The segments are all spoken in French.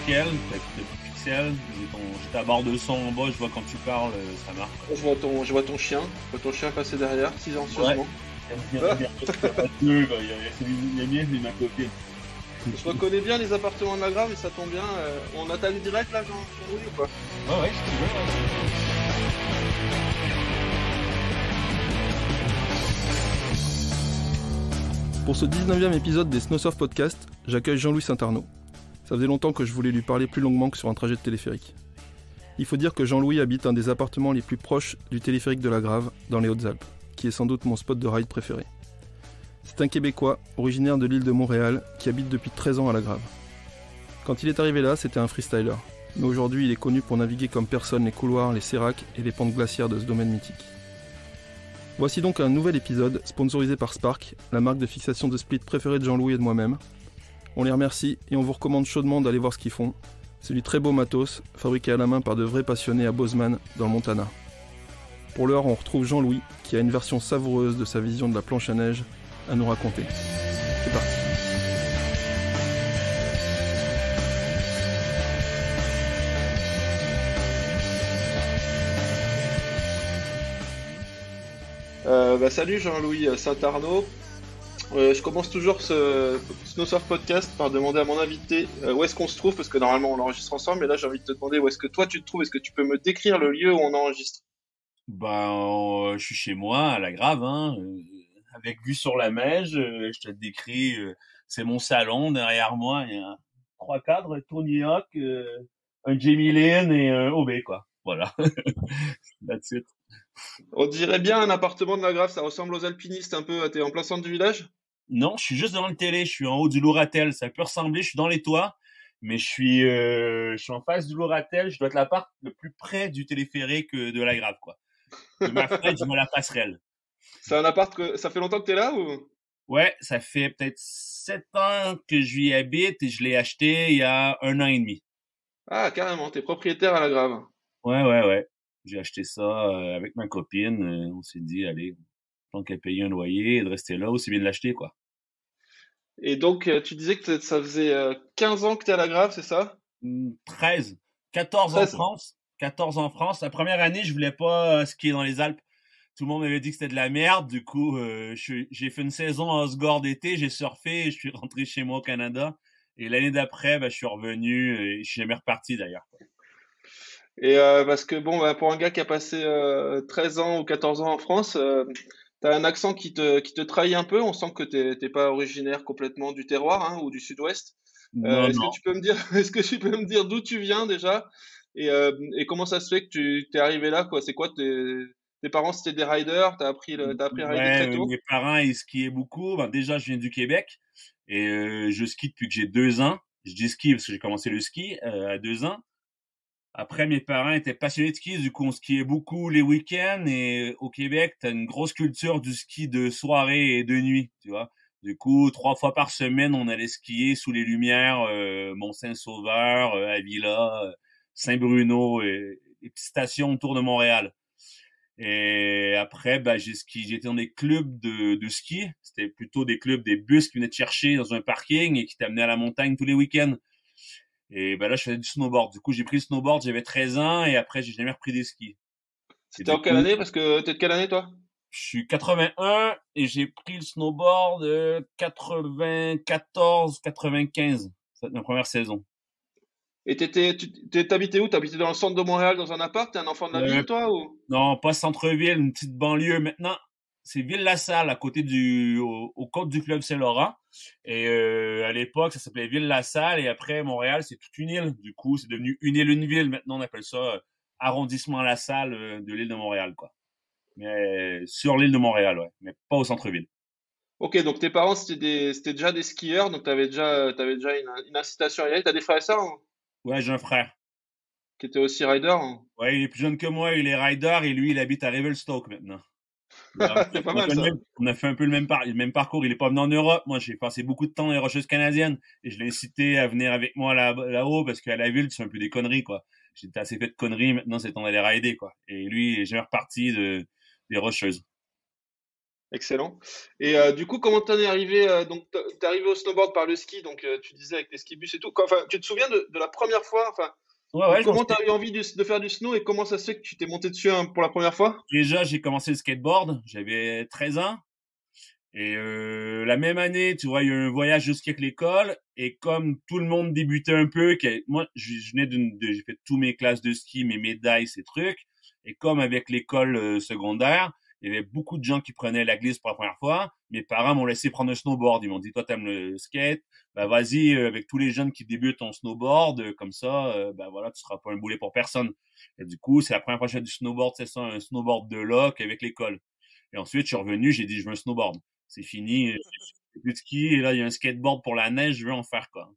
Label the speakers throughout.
Speaker 1: logiciel, fait que t'as plus de pixels, j'ai ta barre de son en bas, je vois quand tu parles, ça marche.
Speaker 2: Je vois ton chien. Je vois ton chien passer derrière,
Speaker 1: Ouais.
Speaker 2: silencieusement.
Speaker 1: Il y a bien deux, bah, il y a bien, c'est ma copine.
Speaker 2: Je reconnais bien les appartements de la Grave et ça tombe bien. On attaque direct là, Jean-Louis, ou pas?
Speaker 1: Ouais, si tu veux, ouais.
Speaker 3: Pour ce 19e épisode des Snowsurf Podcast, j'accueille Jean-Louis Saint-Arnaud. Ça faisait longtemps que je voulais lui parler plus longuement que sur un trajet de téléphérique. Il faut dire que Jean-Louis habite un des appartements les plus proches du téléphérique de la Grave, dans les Hautes-Alpes, qui est sans doute mon spot de ride préféré. C'est un Québécois, originaire de l'île de Montréal, qui habite depuis 13 ans à la Grave. Quand il est arrivé là, c'était un freestyler. Mais aujourd'hui, il est connu pour naviguer comme personne les couloirs, les séracs et les pentes glaciaires de ce domaine mythique. Voici donc un nouvel épisode sponsorisé par Spark, la marque de fixation de split préférée de Jean-Louis et de moi-même. On les remercie et on vous recommande chaudement d'aller voir ce qu'ils font. C'est du très beau matos, fabriqué à la main par de vrais passionnés à Bozeman, dans le Montana. Pour l'heure, on retrouve Jean-Louis, qui a une version savoureuse de sa vision de la planche à neige à nous raconter. C'est parti.
Speaker 2: Salut Jean-Louis Saint-Arnaud. Je commence toujours ce Snowsurf Podcast par demander à mon invité où est-ce qu'on se trouve, parce que normalement on enregistre ensemble, mais là j'ai envie de te demander où est-ce que toi tu te trouves, est-ce que tu peux me décrire le lieu où on enregistre?
Speaker 1: Je suis chez moi, à la Grave, hein, avec vue sur la Meige, je te le décris, c'est mon salon, derrière moi, il y a 3 cadres, Tony Hawk, un Jamie Lynn et un OB, quoi. Voilà. That's it.
Speaker 2: On dirait bien un appartement de la Grave, ça ressemble aux alpinistes un peu, t'es en plein centre du village?
Speaker 1: Non, je suis juste devant le télé, je suis en haut du Louratel, ça peut ressembler, je suis dans les toits, mais je suis en face du Louratel, je dois être l'appart le plus près du téléphérique de la Grave, quoi. De ma fenêtre, je vois la passerelle.
Speaker 2: C'est un appart que ça fait longtemps que t'es là ou?
Speaker 1: Ouais, ça fait peut-être 7 ans que je y habite et je l'ai acheté il y a 1 an et demi.
Speaker 2: Ah carrément, t'es propriétaire à la Grave.
Speaker 1: Ouais. J'ai acheté ça avec ma copine. On s'est dit, allez, tant qu'à payer un loyer et de rester là, aussi bien de l'acheter, quoi.
Speaker 2: Et donc tu disais que ça faisait 15 ans que t'es à la Grave, c'est ça?
Speaker 1: 13, 14 en
Speaker 2: 13.
Speaker 1: France. 14 en France. La première année, je voulais pas skier dans les Alpes. Tout le monde m'avait dit que c'était de la merde. Du coup, j'ai fait une saison à Osgore d'été, j'ai surfé et je suis rentré chez moi au Canada. Et l'année d'après, je suis revenu et je suis jamais reparti d'ailleurs.
Speaker 2: Et parce que bon, pour un gars qui a passé 13 ans ou 14 ans en France, t'as un accent qui te trahit un peu. On sent que t'es pas originaire complètement du terroir hein, ou du sud-ouest.
Speaker 1: Non,
Speaker 2: Est-ce que
Speaker 1: non.
Speaker 2: tu peux me dire, est-ce que tu peux me dire d'où tu viens déjà et comment ça se fait que tu t'es arrivé là quoi? C'est quoi tes parents c'était des riders? T'as appris à rider
Speaker 1: Ouais,
Speaker 2: très tôt?
Speaker 1: mes parents, ils skiaient beaucoup. Déjà, je viens du Québec et je skie depuis que j'ai 2 ans. Je dis ski parce que j'ai commencé le ski à 2 ans. Après, mes parents étaient passionnés de ski, du coup, on skiait beaucoup les week-ends et au Québec, t'as une grosse culture du ski de soirée et de nuit, tu vois. Du coup, 3 fois par semaine, on allait skier sous les lumières, Mont-Saint-Sauveur, Avila, Saint-Bruno et les petites stations autour de Montréal. Et après, j'étais dans des clubs de ski. C'était plutôt des clubs, des bus qui venaient te chercher dans un parking et qui t'amenaient à la montagne tous les week-ends. Et là, je faisais du snowboard. Du coup, j'ai pris le snowboard, j'avais 13 ans et après, j'ai jamais repris des skis. Et
Speaker 2: C'était
Speaker 1: du
Speaker 2: en quelle
Speaker 1: coup,
Speaker 2: année? Parce que t'es de quelle année toi?
Speaker 1: je suis 81 et j'ai pris le snowboard 94, 95. C'est ma première saison.
Speaker 2: Et t'habitais où? T'habitais dans le centre de Montréal dans un appart? T'es un enfant de la
Speaker 1: Euh,
Speaker 2: ville toi ou?
Speaker 1: non, pas centre-ville, une petite banlieue. Maintenant, c'est Ville-la-Salle, à côté au côte du fleuve Saint-Laurent. Et à l'époque, ça s'appelait Ville-la-Salle. Et après, Montréal, c'est toute une île. Du coup, c'est devenu une île, une ville. Maintenant, on appelle ça arrondissement La Salle de l'île de Montréal, quoi. Mais sur l'île de Montréal, ouais. Mais pas au centre-ville.
Speaker 2: Ok, donc tes parents c'était déjà des skieurs, donc t'avais déjà une incitation à y aller. T'as des frères et sœurs hein,
Speaker 1: Ouais, j'ai un frère.
Speaker 2: qui étaient aussi riders hein.
Speaker 1: Ouais, il est plus jeune que moi, il est rider et lui, il habite à Revelstoke maintenant. Voilà.
Speaker 2: C'est pas
Speaker 1: On a
Speaker 2: mal
Speaker 1: fait
Speaker 2: ça.
Speaker 1: on a fait un peu le même parcours. Il est pas venu en Europe. Moi, j'ai passé beaucoup de temps dans les Rocheuses canadiennes et je l'ai incité à venir avec moi là-haut parce qu'à la ville, tu fais un peu des conneries, quoi. J'étais assez fait de conneries. Maintenant, c'est temps d'aller rider, quoi. Et lui, il est jamais reparti des Rocheuses.
Speaker 2: Excellent. Et du coup, comment t'en es arrivé donc, t'es arrivé au snowboard par le ski, donc tu disais avec les skibus et tout. Enfin, tu te souviens de la première fois, enfin,
Speaker 1: Ouais,
Speaker 2: de
Speaker 1: ouais, je m'en
Speaker 2: comment
Speaker 1: souviens.
Speaker 2: t'as eu envie de faire du snow et comment ça se fait que tu t'es monté dessus hein, pour la première fois?
Speaker 1: Déjà, j'ai commencé le skateboard, j'avais 13 ans. Et la même année, tu vois, il y a eu un voyage de ski avec l'école. Et comme tout le monde débutait un peu, moi, je venais j'ai fait tous mes classes de ski, mes médailles, ces trucs. Et comme avec l'école secondaire, il y avait beaucoup de gens qui prenaient la glisse pour la première fois. Mes parents m'ont laissé prendre un snowboard. Ils m'ont dit, toi, t'aimes le skate, bah vas-y avec tous les jeunes qui débutent en snowboard, comme ça, bah voilà, tu seras pas un boulet pour personne. Et du coup, c'est la première fois que j'ai fait du snowboard, c'est ça, un snowboard de loc avec l'école. Et ensuite, je suis revenu, j'ai dit, je veux un snowboard. C'est fini, j'ai plus de ski, et là, il y a un skateboard pour la neige, je veux en faire, quoi.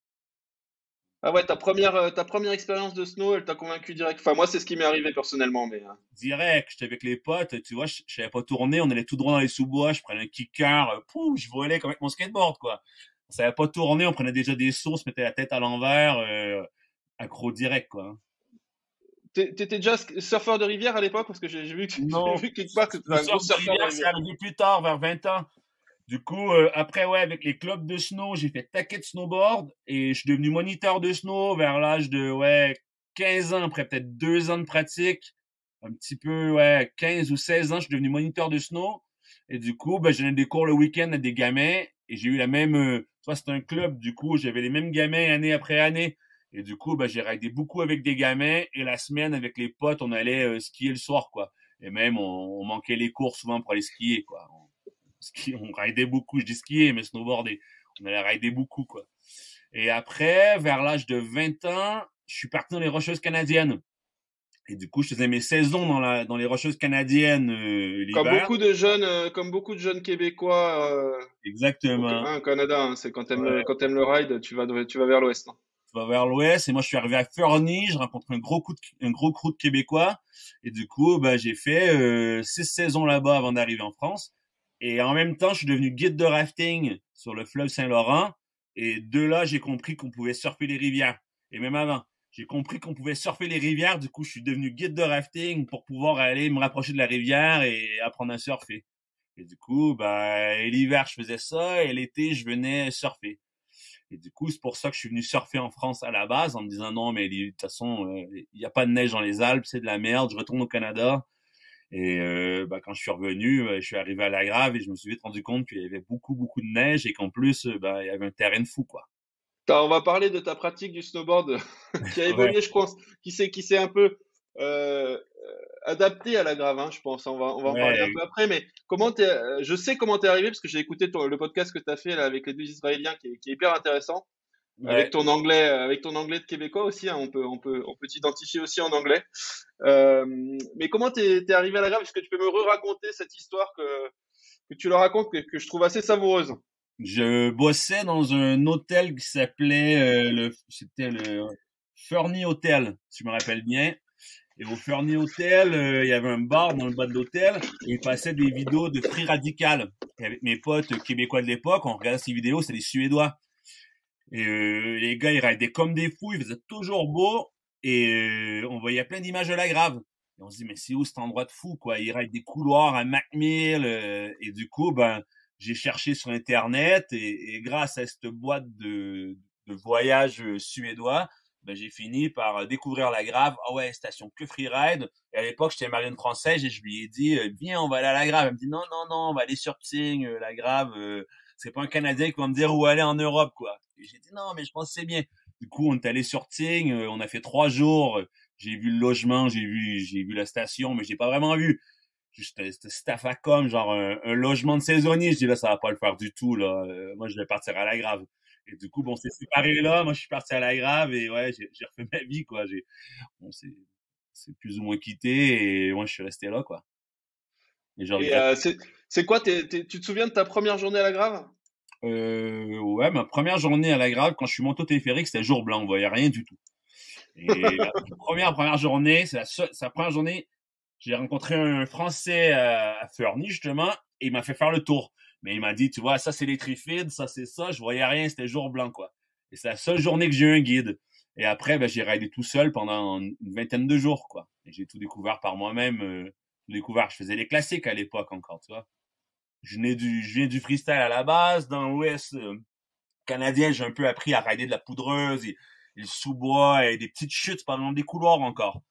Speaker 2: Ah ouais, ta première expérience de snow, elle t'a convaincu direct. Enfin, moi, c'est ce qui m'est arrivé personnellement, mais
Speaker 1: Direct, j'étais avec les potes, tu vois, je savais pas tourner, on allait tout droit dans les sous-bois, je prenais un kicker, pouf, je volais comme avec mon skateboard, quoi. On savait pas tourner, on prenait déjà des sauts, on se mettait la tête à l'envers, accro direct, quoi.
Speaker 2: t'étais déjà surfeur de rivière à l'époque parce que j'ai vu j'ai
Speaker 1: Non,
Speaker 2: vu quelque part que t'étais
Speaker 1: le
Speaker 2: un gros
Speaker 1: surf de
Speaker 2: surfeur de
Speaker 1: rivière, c'est
Speaker 2: rivière.
Speaker 1: arrivé plus tard, vers 20 ans. Du coup, après, ouais, avec les clubs de snow, j'ai fait taquet de snowboard et je suis devenu moniteur de snow vers l'âge de, ouais, 15 ans, après peut-être 2 ans de pratique. Un petit peu, ouais, 15 ou 16 ans, je suis devenu moniteur de snow. Et du coup, ben, je donnais des cours le week-end à des gamins et j'ai eu la même, tu vois, c'était un club. Du coup, j'avais les mêmes gamins année après année. Et du coup, ben, j'ai raidé beaucoup avec des gamins et la semaine, avec les potes, on allait skier le soir, quoi. Et même, on manquait les cours souvent pour aller skier, quoi. On raidait beaucoup, je dis skier, mais snowboarder. On allait rider beaucoup, quoi. Et après, vers l'âge de 20 ans, je suis parti dans les Rocheuses canadiennes. Et du coup, je faisais mes saisons dans les Rocheuses canadiennes l'hiver.
Speaker 2: Comme beaucoup de jeunes Québécois
Speaker 1: Exactement.
Speaker 2: au Canada, hein, c'est
Speaker 1: Ouais.
Speaker 2: quand t'aimes le ride, tu vas vers l'ouest, hein.
Speaker 1: Tu vas vers l'ouest. Et moi, je suis arrivé à Fernie. Je rencontre un gros crew de Québécois. Et du coup, bah, j'ai fait 6 saisons là-bas avant d'arriver en France. Et en même temps, je suis devenu guide de rafting sur le fleuve Saint-Laurent. Et de là, j'ai compris qu'on pouvait surfer les rivières. Et même avant, j'ai compris qu'on pouvait surfer les rivières. Du coup, je suis devenu guide de rafting pour pouvoir aller me rapprocher de la rivière et apprendre à surfer. Et du coup, bah, l'hiver, je faisais ça. Et l'été, je venais surfer. Et du coup, c'est pour ça que je suis venu surfer en France à la base, en me disant non, mais de toute façon, il n'y a pas de neige dans les Alpes, c'est de la merde, je retourne au Canada. Et bah, quand je suis revenu, je suis arrivé à La Grave et je me suis vite rendu compte qu'il y avait beaucoup, beaucoup de neige et qu'en plus, bah, il y avait un terrain de fou, quoi.
Speaker 2: On va parler de ta pratique du snowboard qui a
Speaker 1: Ouais,
Speaker 2: évolué, je pense, qui s'est un peu euh, adapté à la grave, hein, je pense. On va en parler un
Speaker 1: ouais,
Speaker 2: peu après, mais je sais comment t'es arrivé parce que j'ai écouté le podcast que t'as fait là avec les deux Israéliens qui est hyper intéressant.
Speaker 1: ouais.
Speaker 2: Avec ton anglais de québécois aussi, hein, on peut t'identifier aussi en anglais. Mais comment t'es arrivé à la grave? Est-ce que tu peux me re-raconter cette histoire que tu leur racontes que je trouve assez savoureuse?
Speaker 1: Je bossais dans un hôtel qui s'appelait c'était le Fernie Hotel, si je me rappelle bien. Et au Fernie Hotel, il y avait un bar dans le bas de l'hôtel et il passait des vidéos de Free Radical. Et avec mes potes québécois de l'époque, on regardait ces vidéos, c'est des Suédois. Et les gars, ils ridaient comme des fous, ils faisaient toujours beau. Et on voyait plein d'images de la Grave. Et on se dit, mais c'est où cet endroit de fou, quoi? Ils raident des couloirs à Macmill. Et du coup, ben, j'ai cherché sur Internet et grâce à cette boîte de voyage suédois, ben, j'ai fini par découvrir la Grave. Ah ouais, station que freeride. Et à l'époque, j'étais marine française et je lui ai dit, viens, on va aller à la Grave. Elle me dit, non, non, non, on va aller sur Tsing, la Grave. C'est pas un Canadien qui va me dire où aller en Europe, quoi. Et j'ai dit, non, mais je pense que c'est bien. Du coup, on est allé sur Ting, on a fait 3 jours. J'ai vu le logement, j'ai vu la station, mais j'ai pas vraiment vu. C'était staff à com, genre un logement de saisonnier. Je dis là, ça va pas le faire du tout, là. Moi, je vais partir à la Grave. Et du coup, bon, c'est séparé là. Moi, je suis parti à la Grave et ouais, j'ai refait ma vie, quoi. Bon, c'est plus ou moins quitté et moi, je suis resté là, quoi. Et je
Speaker 2: Et
Speaker 1: regrette.
Speaker 2: c'est quoi, tu te souviens de ta première journée à la grave?
Speaker 1: Ouais, ma première journée à la Grave, quand je suis monté au téléphérique, c'était jour blanc, on voyait rien du tout. Et la première journée, sa première journée, j'ai rencontré un Français à Fernie, justement, et il m'a fait faire le tour. Mais il m'a dit, tu vois, ça c'est les Trifides, ça c'est ça, je voyais rien, c'était jour blanc, quoi. Et c'est la seule journée que j'ai eu un guide. Et après, ben, j'ai raidé tout seul pendant une vingtaine de jours, quoi. Et j'ai tout découvert par moi-même, tout découvert. Je faisais les classiques à l'époque encore, tu vois. Je viens du freestyle à la base. Dans l'Ouest canadien, j'ai un peu appris à rider de la poudreuse et le sous-bois et des petites chutes pendant des couloirs encore.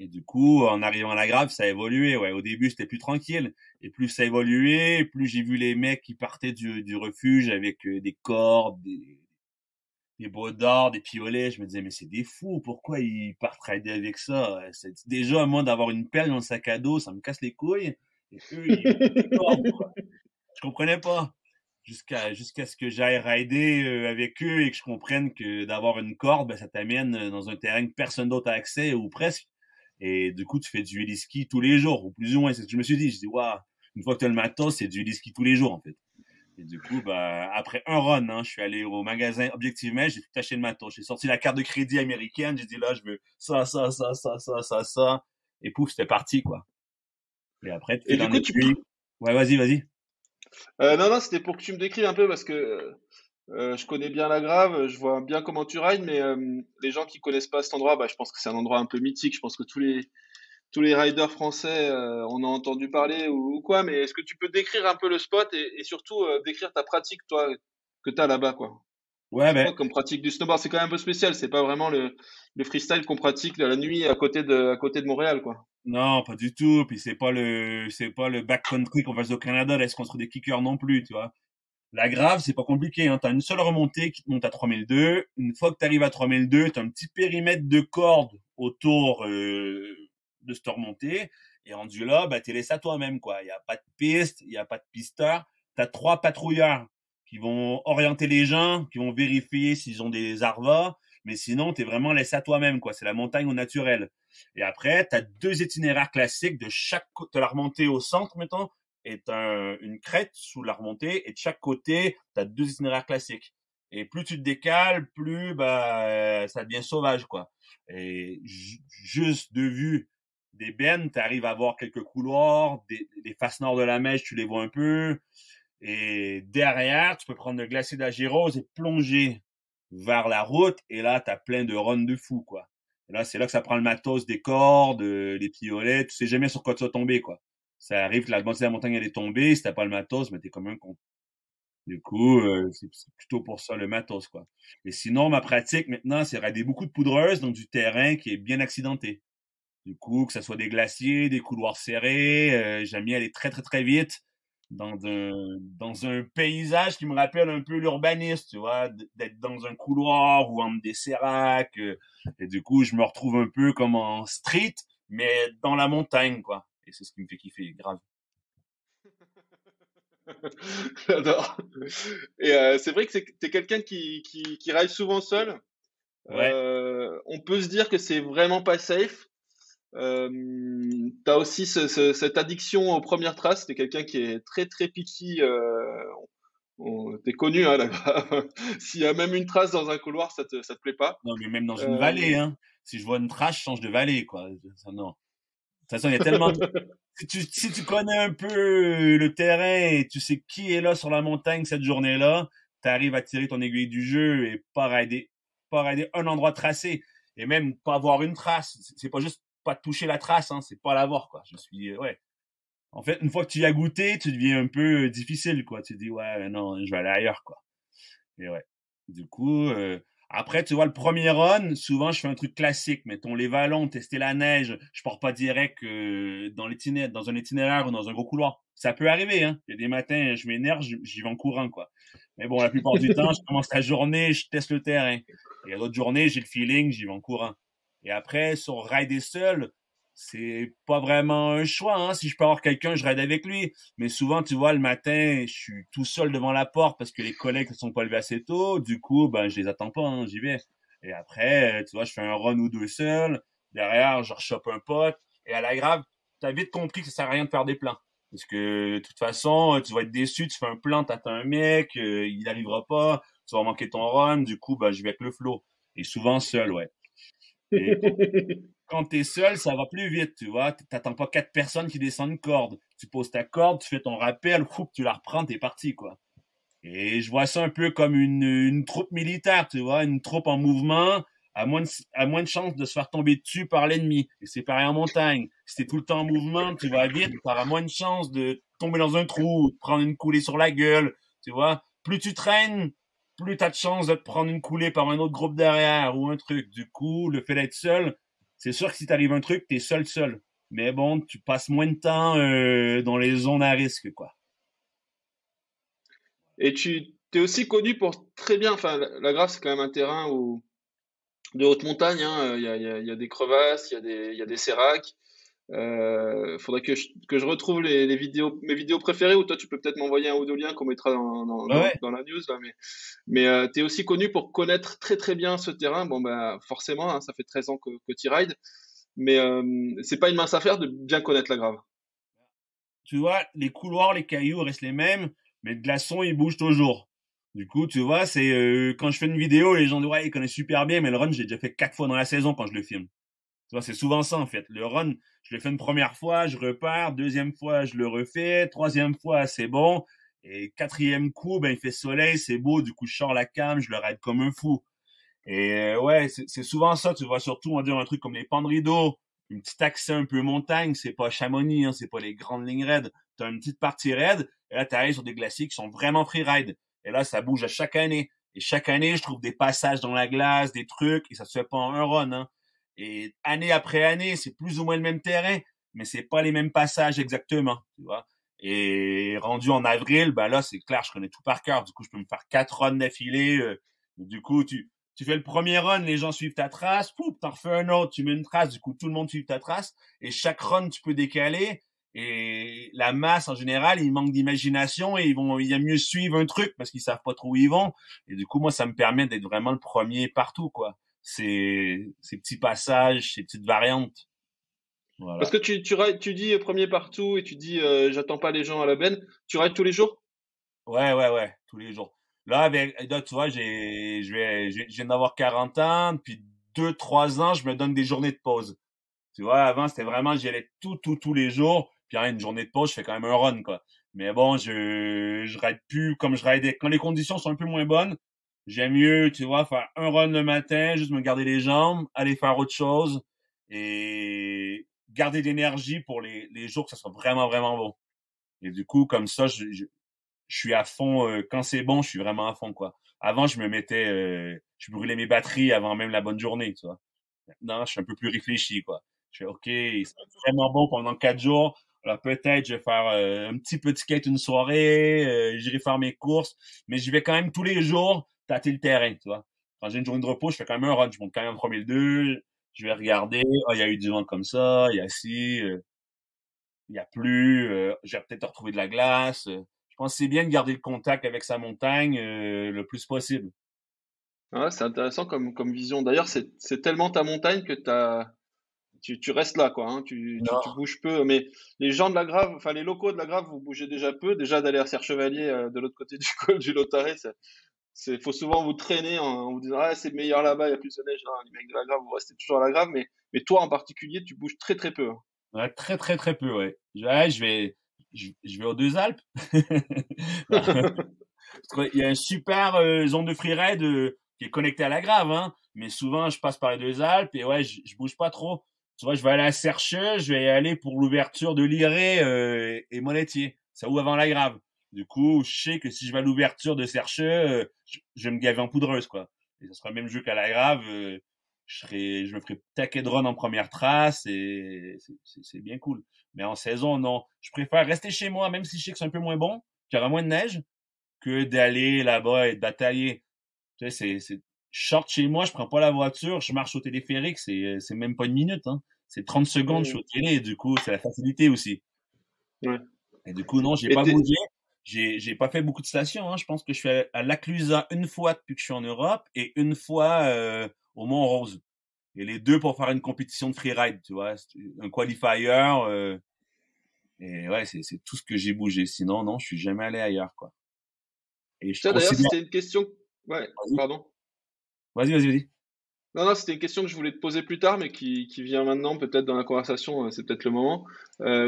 Speaker 1: Et du coup, en arrivant à la grave, ça a évolué. Ouais, au début, c'était plus tranquille. Et plus ça a évolué, plus j'ai vu les mecs qui partaient du refuge avec des cordes, des bras d'or, des piolets. Je me disais, mais c'est des fous. Pourquoi ils partent rider avec ça? C'est déjà, moi, d'avoir une pelle dans le sac à dos, ça me casse les couilles. Et eux, ils ont des cordes, quoi. Je comprenais pas. Jusqu'à ce que j'aille rider avec eux et que je comprenne que d'avoir une corde, ben, ça t'amène dans un terrain que personne d'autre a accès ou presque. Et du coup, tu fais du heli-ski tous les jours, ou plus ou moins. C'est ce que je me suis dit. Je dis, waouh, une fois que tu as le matos, c'est du heli-ski tous les jours, en fait. Et du coup, bah, après un run, hein, je suis allé au magasin Objectivement, j'ai tout acheté le matos. J'ai sorti la carte de crédit américaine, j'ai dit là, je veux ça, ça, ça, ça, ça, ça, ça. Et pouf, c'était parti, quoi. Et après, tu fais
Speaker 2: Et du
Speaker 1: dans
Speaker 2: coup,
Speaker 1: les pays. Ouais, vas-y.
Speaker 2: non, c'était pour que tu me décrives un peu parce que je connais bien la Grave, je vois bien comment tu rides, mais les gens qui connaissent pas cet endroit, bah, je pense que c'est un endroit un peu mythique. Je pense que tous les riders français en ont entendu parler ou quoi, mais est-ce que tu peux décrire un peu le spot et surtout décrire ta pratique, toi, que tu as là-bas, quoi?
Speaker 1: Ouais,
Speaker 2: C'est
Speaker 1: ben,
Speaker 2: quoi comme pratique du snowboard? C'est quand même un peu spécial, c'est pas vraiment le freestyle qu'on pratique la nuit à côté de Montréal, quoi.
Speaker 1: non, pas du tout. Puis c'est pas le backcountry qu'on faisait au Canada, là, se construire des kickers non plus, tu vois. La grave, c'est pas compliqué, hein. T'as une seule remontée qui te monte à 3002. Une fois que t'arrives à 3002, t'as un petit périmètre de corde autour, de cette remontée. Et rendu là, bah, t'es laissé à toi-même, quoi. Il y a pas de piste, il y a pas de pisteur. T'as 3 patrouilleurs qui vont orienter les gens, qui vont vérifier s'ils ont des arvas. Mais sinon, t'es vraiment laissé à toi-même, quoi. C'est la montagne au naturel. Et après, t'as 2 itinéraires classiques de de la remontée au centre, mettons, est une crête sous la remontée et de chaque côté, tu as 2 itinéraires classiques. Et plus tu te décales, plus bah ça devient sauvage, quoi. Et juste de vue des bennes, tu arrives à voir quelques couloirs, des faces nord de la Mèche, tu les vois un peu. Et derrière, tu peux prendre le glacier de la Gérose et plonger vers la route. Et là, tu as plein de runs de fou, quoi. Et là, c'est là que ça prend le matos des cordes, les piolets. Tu sais jamais sur quoi tu vas tomber, quoi. Ça arrive que la moitié de la montagne elle est tombée, si t'as pas le matos, mais t'es comme un con. Du coup, c'est plutôt pour ça le matos, quoi. Et sinon, ma pratique maintenant, c'est rider beaucoup de poudreuse dans du terrain qui est bien accidenté. Du coup, que ça soit des glaciers, des couloirs serrés, j'aime bien aller très très très vite dans un paysage qui me rappelle un peu l'urbanisme, tu vois, d'être dans un couloir ou entre des séracs. Et du coup, je me retrouve un peu comme en street, mais dans la montagne, quoi. Et c'est ce qui me fait kiffer, grave.
Speaker 2: J'adore. Et c'est vrai que t'es quelqu'un qui ride souvent seul.
Speaker 1: Ouais.
Speaker 2: On peut se dire que c'est vraiment pas safe. Euh, T'as aussi cette addiction aux premières traces. T'es quelqu'un qui est très très picky. T'es connu, hein, là-bas. S'il y a même une trace dans un couloir, ça te plaît pas.
Speaker 1: Non, mais même dans une
Speaker 2: Euh,
Speaker 1: vallée, hein. Si je vois une trace, je change de vallée, quoi. Ça, non. De toute façon, il y a tellement de... Si tu connais un peu le terrain et tu sais qui est là sur la montagne cette journée-là, tu arrives à tirer ton aiguille du jeu et pas rider un endroit tracé. Et même pas avoir une trace. C'est pas juste pas toucher la trace, hein. C'est pas l'avoir, quoi. Je suis, ouais. En fait, une fois que tu y as goûté, tu deviens un peu difficile, quoi. Tu te dis, ouais, non, je vais aller ailleurs, quoi. Et ouais. Du coup, après, tu vois, le premier run, souvent, je fais un truc classique. Mettons les vallons, tester la neige. Je pars pas direct dans un itinéraire ou dans un gros couloir. Ça peut arriver, hein. Il y a des matins, je m'énerve, j'y vais en courant, quoi. Mais bon, la plupart du temps, je commence la journée, je teste le terrain. Et il y a d'autres journées, j'ai le feeling, j'y vais en courant. Et après, sur rider seul, c'est pas vraiment un choix, hein. Si je peux avoir quelqu'un, je ride avec lui. Mais souvent, tu vois, le matin, je suis tout seul devant la porte parce que les collègues ne sont pas levés assez tôt. Du coup, ben, je les attends pas, hein, j'y vais. Et après, tu vois, je fais un run ou 2 seul. Derrière, je rechoppe un pote. Et à la grave, t'as vite compris que ça sert à rien de faire des plans. Parce que, de toute façon, tu vas être déçu, tu fais un plan, t'attends un mec, il n'arrivera pas, tu vas manquer ton run. Du coup, ben, je vais avec le flow. Et souvent seul, ouais. Et quand t'es seul, ça va plus vite, tu vois. T'attends pas 4 personnes qui descendent une corde. Tu poses ta corde, tu fais ton rappel, tu la reprends, t'es parti, quoi. Et je vois ça un peu comme une troupe militaire, tu vois, une troupe en mouvement, à moins de chances de se faire tomber dessus par l'ennemi. Et c'est pareil en montagne. Si t'es tout le temps en mouvement, tu vas vite, t'auras moins de chances de tomber dans un trou, te prendre une coulée sur la gueule, tu vois. Plus tu traînes, plus t'as de chance de te prendre une coulée par un autre groupe derrière ou un truc. Du coup, le fait d'être seul, c'est sûr que si t'arrive un truc, t'es seul. Mais bon, tu passes moins de temps dans les zones à risque, quoi.
Speaker 2: Et tu es aussi connu pour très bien, enfin, la Grave, c'est quand même un terrain de haute montagne, hein. Il y a des crevasses, il y a des séracs. Faudrait que je retrouve les vidéos, mes vidéos préférées, ou toi tu peux peut-être m'envoyer un ou deux liens qu'on mettra
Speaker 1: Ouais.
Speaker 2: dans la news là, mais tu es aussi connu pour connaître très très bien ce terrain. Bon bah forcément, hein, ça fait 13 ans que tu rides, mais c'est pas une mince affaire de bien connaître la Grave.
Speaker 1: Tu vois, les couloirs, les cailloux restent les mêmes, mais le glaçon, il bouge toujours. Du coup, tu vois, c'est quand je fais une vidéo, les gens disent ouais, ils connaissent super bien, mais le run, j'ai déjà fait 4 fois dans la saison quand je le filme. Tu vois, c'est souvent ça en fait. Le run, je le fais une première fois, je repars, deuxième fois, je le refais, troisième fois, c'est bon, et quatrième coup, ben il fait soleil, c'est beau, du coup je sors la cam, je le raide comme un fou. Et ouais, c'est souvent ça, tu vois, surtout on va dire un truc comme les pans de rideau, une petite accès un peu montagne, c'est pas Chamonix, hein, c'est pas les grandes lignes raides. T'as une petite partie raide, et là t'arrives sur des glaciers qui sont vraiment freeride. Et là, ça bouge à chaque année. Et chaque année, je trouve des passages dans la glace, des trucs, et ça se fait pas en un run, hein. Et année après année, c'est plus ou moins le même terrain, mais c'est pas les mêmes passages exactement, tu vois. Et rendu en avril, ben là, c'est clair, je connais tout par cœur. Du coup, je peux me faire 4 runs d'affilée. Du coup, tu fais le premier run, les gens suivent ta trace, pouf, t'en refais un autre, tu mets une trace, du coup, tout le monde suit ta trace. Et chaque run, tu peux décaler. Et la masse, en général, ils manquent d'imagination et il y a mieux suivre un truc parce qu'ils savent pas trop où ils vont. Et du coup, moi, ça me permet d'être vraiment le premier partout, quoi. Ces petits passages, ces petites variantes.
Speaker 2: Parce
Speaker 1: Voilà.
Speaker 2: que tu dis premier partout et tu dis j'attends pas les gens à la benne. Tu rides tous les jours?
Speaker 1: Ouais, tous les jours. Là, tu vois, je viens d'avoir 40 ans, depuis 2, 3 ans, je me donne des journées de pause. Tu vois, avant, c'était vraiment, j'y allais tous les jours. Puis, hein, une journée de pause, je fais quand même un run, quoi. Mais bon, je ride plus comme je ridais. Quand les conditions sont un peu moins bonnes, j'aime mieux, tu vois, faire un run le matin, juste me garder les jambes, aller faire autre chose et garder de l'énergie pour les jours que ça soit vraiment bon. Et du coup, comme ça, je suis à fond. Quand c'est bon, je suis vraiment à fond, quoi. Avant, je brûlais mes batteries avant même la bonne journée, tu vois. Maintenant, je suis un peu plus réfléchi, quoi. Je fais, OK, c'est vraiment bon pendant 4 jours. Alors peut-être je vais faire un petit peu de skate une soirée, j'irai faire mes courses, mais je vais quand même tous les jours tâter le terrain, tu vois. Quand j'ai une journée de repos, je fais quand même un run. Je monte quand même en premier le 2, je vais regarder, ah, il y a eu du vent comme ça, il y a ci, il y a plus, j'ai peut-être retrouvé de la glace. Je pense que c'est bien de garder le contact avec sa montagne le plus possible.
Speaker 2: Ouais, c'est intéressant comme vision. D'ailleurs, c'est tellement ta montagne que tu restes là, quoi, hein. Tu
Speaker 1: Non.
Speaker 2: bouges peu. Mais les gens de la Grave, enfin les locaux de la Grave, vous bougez déjà peu. Déjà d'aller à Serre-Chevalier de l'autre côté du col du Lotaré, faut souvent vous traîner en vous disant ah c'est meilleur là-bas, il y a plus de neige. Non, les mecs de la Grave, vous restez toujours à la Grave. Mais toi en particulier, tu bouges très très peu, hein.
Speaker 1: Ouais, très peu, ouais. Ouais, je vais aux Deux Alpes. Il y a une super zone de freeride qui est connectée à la Grave, hein. Mais souvent, je passe par les Deux Alpes et ouais, je bouge pas trop. Tu vois, je vais aller à Sercheux, je vais y aller pour l'ouverture de Liré et Molettier. Ça ouvre avant la Grave. Du coup, je sais que si je vais à l'ouverture de Sercheux, je vais me gaver en poudreuse, quoi. Et ça sera le même jeu qu'à la Grave. Je me ferai taquet de run en première trace et c'est bien cool. Mais en saison, non. Je préfère rester chez moi, même si je sais que c'est un peu moins bon, qu'il y aura moins de neige, que d'aller là-bas et de batailler. Tu sais, je sors chez moi, je prends pas la voiture, je marche au téléphérique, c'est même pas une minute, hein. C'est 30 secondes, je suis
Speaker 2: Mmh.
Speaker 1: au télé, du coup, c'est la facilité aussi.
Speaker 2: Ouais.
Speaker 1: Et du coup, non, j'ai
Speaker 2: Et
Speaker 1: pas bougé. J'ai pas fait beaucoup de stations, hein. Je pense que je suis à Laclusa une fois depuis que je suis en Europe et une fois au Mont-Rose. Et les deux pour faire une compétition de freeride, tu vois, un qualifier. Et ouais, c'est tout ce que j'ai bougé. Sinon, non, je suis jamais allé ailleurs, quoi. Et je
Speaker 2: ça d'ailleurs,
Speaker 1: considère.
Speaker 2: c'était une question. Ouais,
Speaker 1: Vas-y,
Speaker 2: pardon.
Speaker 1: vas-y.
Speaker 2: Non, non, c'était une question que je voulais te poser plus tard, mais qui vient maintenant, peut-être dans la conversation, c'est peut-être le moment.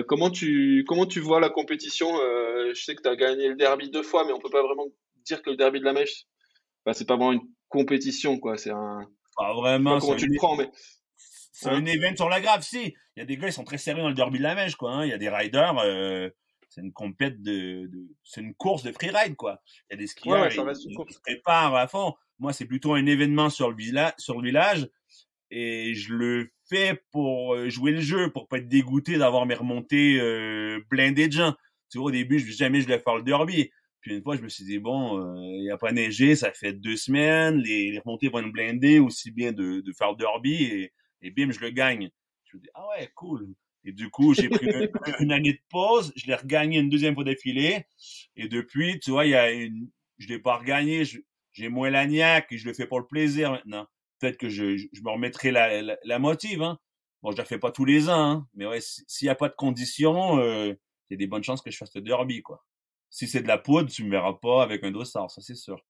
Speaker 2: Comment tu vois la compétition? Je sais que tu as gagné le derby 2 fois, mais on peut pas vraiment dire que le derby de la Mèche, bah, c'est pas vraiment une compétition, quoi.
Speaker 1: Pas
Speaker 2: Je sais pas
Speaker 1: vraiment,
Speaker 2: comment tu le prends, mais
Speaker 1: c'est un
Speaker 2: hein?
Speaker 1: event sur la grave, si. Il y a des gars, ils sont très sérieux dans le derby de la Mèche, quoi, hein. Il y a des riders, c'est une compète c'est une course de freeride, quoi. Il y a des skieurs,
Speaker 2: Ouais, ça reste une
Speaker 1: ils
Speaker 2: course.
Speaker 1: se préparent à fond. Moi, c'est plutôt un événement sur le village et je le fais pour jouer le jeu, pour pas être dégoûté d'avoir mes remontées blindées de gens. Tu vois, au début, jamais je vais faire le derby. Puis une fois, je me suis dit, bon, il n'y a pas neigé, ça fait 2 semaines, les remontées vont être blindées, aussi bien de faire le derby, et bim, je le gagne. Je me dis, ah ouais, cool. Et du coup, j'ai pris une année de pause, je l'ai regagné une deuxième fois d'affilée, et depuis, tu vois, je l'ai pas regagné, j'ai moins la niaque, et je le fais pour le plaisir maintenant. Peut-être que je me remettrai la motive, hein. Bon, je la fais pas tous les ans, hein, mais ouais, s'il y a pas de conditions, il y a des bonnes chances que je fasse le derby, quoi. Si c'est de la poudre, tu me verras pas avec un dossard, ça c'est sûr.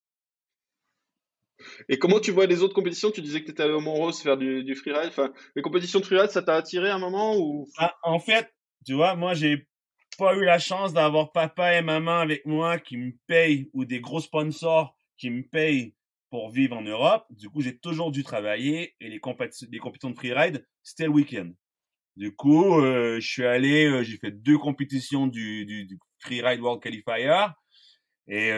Speaker 2: Et comment tu vois les autres compétitions? Tu disais que tu étais allé au Mont-Rose faire du freeride. Enfin, les compétitions de freeride, ça t'a attiré à un moment ou...
Speaker 1: Ah, en fait, tu vois, moi j'ai pas eu la chance d'avoir papa et maman avec moi qui me payent ou des gros sponsors qui me payent pour vivre en Europe. Du coup, j'ai toujours dû travailler et les compétitions de freeride, c'était le week-end. Du coup, je suis allé, j'ai fait 2 compétitions du Freeride World Qualifier. Et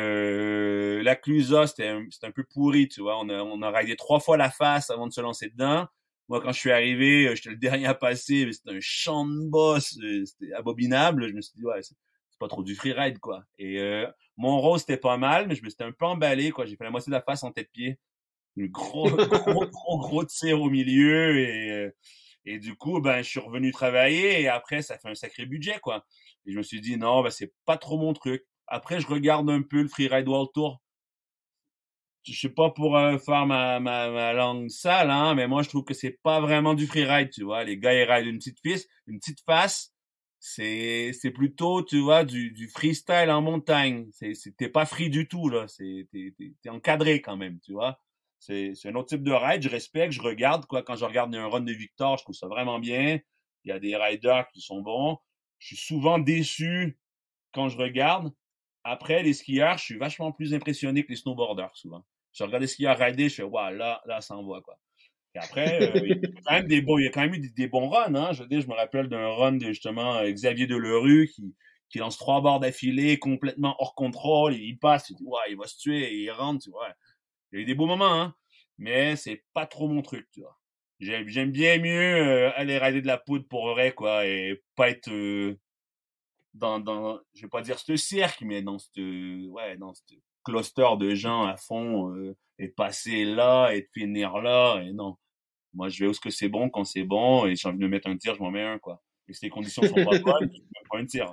Speaker 1: la Clusa, c'était un peu pourri, tu vois. On a raidé 3 fois la face avant de se lancer dedans. Moi, quand je suis arrivé, j'étais le dernier à passer, mais c'était un champ de boss, c'était abominable. Je me suis dit, ouais, c'est pas trop du freeride, quoi. Et mon rose, c'était pas mal, mais je me suis un peu emballé, quoi. J'ai fait la moitié de la face en tête-pied. Un gros tir au milieu et du coup, ben, je suis revenu travailler et après, ça fait un sacré budget, quoi. Et je me suis dit, non, ben, c'est pas trop mon truc. Après, je regarde un peu le Freeride World Tour. Je sais pas pour faire ma langue sale, hein, mais moi, je trouve que c'est pas vraiment du freeride, tu vois. Les gars, ils rident une petite face. C'est plutôt, tu vois, du freestyle en montagne. T'es pas free du tout, là. T'es encadré quand même, tu vois. C'est un autre type de ride. Je respecte, je regarde, quoi. Quand je regarde un run de Victor, je trouve ça vraiment bien. Il y a des riders qui sont bons. Je suis souvent déçu quand je regarde. Après, les skieurs, je suis vachement plus impressionné que les snowboarders, souvent. Je regarde les skieurs rider, je fais, waouh, là, ça envoie, quoi. Et après, il y a quand même il y a quand même eu des bons runs, hein. Je veux dire, je me rappelle d'un run de, justement, Xavier Delerue qui lance 3 barres d'affilée, complètement hors contrôle, et il passe, tu dis, ouais, il va se tuer, et il rentre, tu vois. Il y a eu des beaux moments, hein. Mais c'est pas trop mon truc, tu vois. J'aime bien mieux aller rider de la poudre pour vrai, quoi, et pas être je vais pas dire ce cirque, mais dans ce cluster de gens à fond, et de passer là, et de finir là, et non. Moi, je vais où ce que c'est bon quand c'est bon, et j'ai envie de me mettre un tir, je m'en mets un, quoi. Et si les conditions sont pas bonnes, je me mets pas un tir.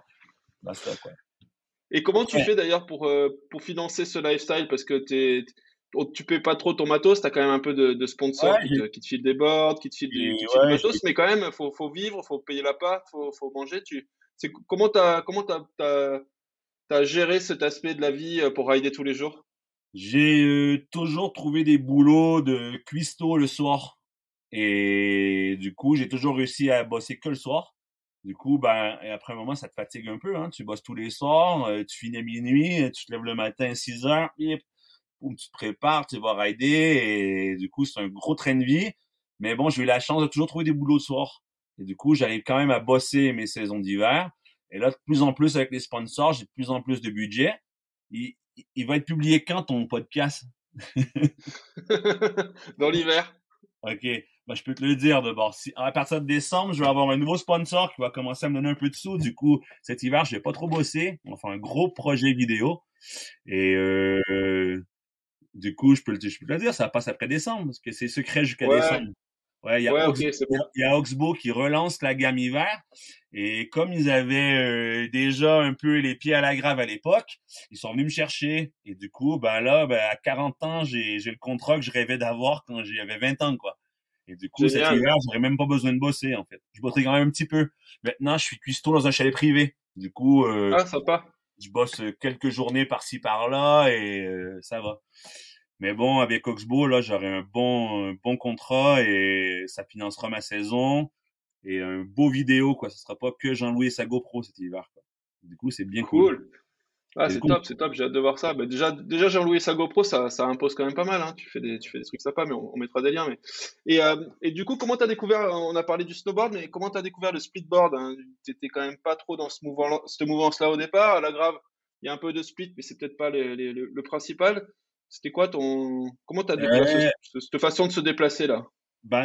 Speaker 1: Basta, quoi.
Speaker 2: Et comment tu
Speaker 1: Ouais.
Speaker 2: fais d'ailleurs pour financer ce lifestyle? Parce que tu payes pas trop ton matos, tu as quand même un peu de sponsors
Speaker 1: Ouais,
Speaker 2: qui te filent des boards, qui te filent du matos, mais quand même, faut vivre, faut payer l'appart, faut manger. T'as géré cet aspect de la vie pour rider tous les jours?
Speaker 1: j'ai toujours trouvé des boulots de cuistot le soir. Et du coup, j'ai toujours réussi à bosser que le soir. Du coup, ben, et après un moment, ça te fatigue un peu, hein. Tu bosses tous les soirs, tu finis à minuit, tu te lèves le matin à 6 heures, boum, tu te prépares, tu vas rider, et du coup, c'est un gros train de vie. Mais bon, j'ai eu la chance de toujours trouver des boulots le soir. Et du coup, j'arrive quand même à bosser mes saisons d'hiver. Et là, de plus en plus avec les sponsors, j'ai de plus en plus de budget. Il va être publié quand ton podcast?
Speaker 2: Dans l'hiver?
Speaker 1: OK. Ben, je peux te le dire d'abord. Si, à partir de décembre, je vais avoir un nouveau sponsor qui va commencer à me donner un peu de sous. Du coup, cet hiver, je vais pas trop bosser. On va faire un gros projet vidéo. Et du coup, je peux te le dire, ça passe après décembre, parce que c'est secret jusqu'à
Speaker 2: Ouais,
Speaker 1: décembre. Ouais,
Speaker 2: ouais, ok, c'est bon.
Speaker 1: Il y a Oxbow qui relance la gamme hiver. Et comme ils avaient déjà un peu les pieds à la grave à l'époque, ils sont venus me chercher. Et du coup, ben là, ben, à 40 ans, j'ai le contrat que je rêvais d'avoir quand j'avais 20 ans, quoi. Et du coup, cet
Speaker 2: Génial.
Speaker 1: hiver, j'aurais même pas besoin de bosser, en fait. Je bosserai quand même un petit peu. Maintenant, je suis cuistot dans un chalet privé. Du coup,
Speaker 2: Ah, sympa.
Speaker 1: je bosse quelques journées par-ci par-là et ça va. Mais bon, avec Oxbow, là, j'aurai un bon contrat et ça financera ma saison et un beau vidéo, quoi. Ce sera pas que Jean-Louis et sa GoPro cet hiver, quoi. Du coup, c'est bien cool.
Speaker 2: Cool. Ah,
Speaker 1: Et du coup,
Speaker 2: c'est top, j'ai hâte de voir ça. Bah, déjà Jean-Louis sa GoPro, ça impose quand même pas mal, hein. Tu fais des trucs sympas, mais on mettra des liens. Et du coup, comment t'as découvert, on a parlé du snowboard, mais comment t'as découvert le splitboard, hein? T'étais quand même pas trop dans cette mouvance-là au départ. À la Grave, il y a un peu de split, mais c'est peut-être pas le principal. C'était quoi comment t'as découvert
Speaker 1: euh,
Speaker 2: cette façon de se déplacer là?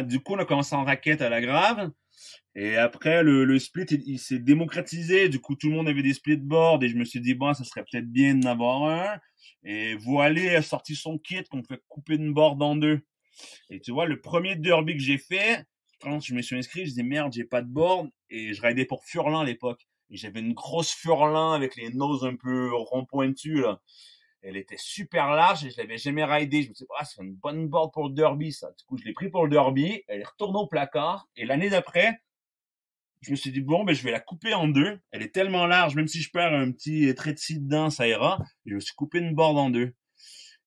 Speaker 1: du coup, on a commencé en raquette à la Grave. Et après, le split, il s'est démocratisé. Du coup, tout le monde avait des splitboards. Et je me suis dit, bon, ça serait peut-être bien d'en avoir un. Et Voilé a sorti son kit qu'on peut couper une board en deux. Et tu vois, le premier derby que j'ai fait, quand je me suis inscrit, je disais, merde, j'ai pas de board. Et je raidais pour Furlan à l'époque. Et j'avais une grosse Furlan avec les noses un peu rond pointus, là. Elle était super large et je l'avais jamais raidée. Je me suis dit, ah, c'est une bonne board pour le derby, ça. Du coup, je l'ai pris pour le derby. Elle est retournée au placard. Et l'année d'après, je me suis dit, bon, ben, je vais la couper en deux. Elle est tellement large, même si je perds un petit trait de scie dedans, ça ira. Et je me suis coupé une board en deux.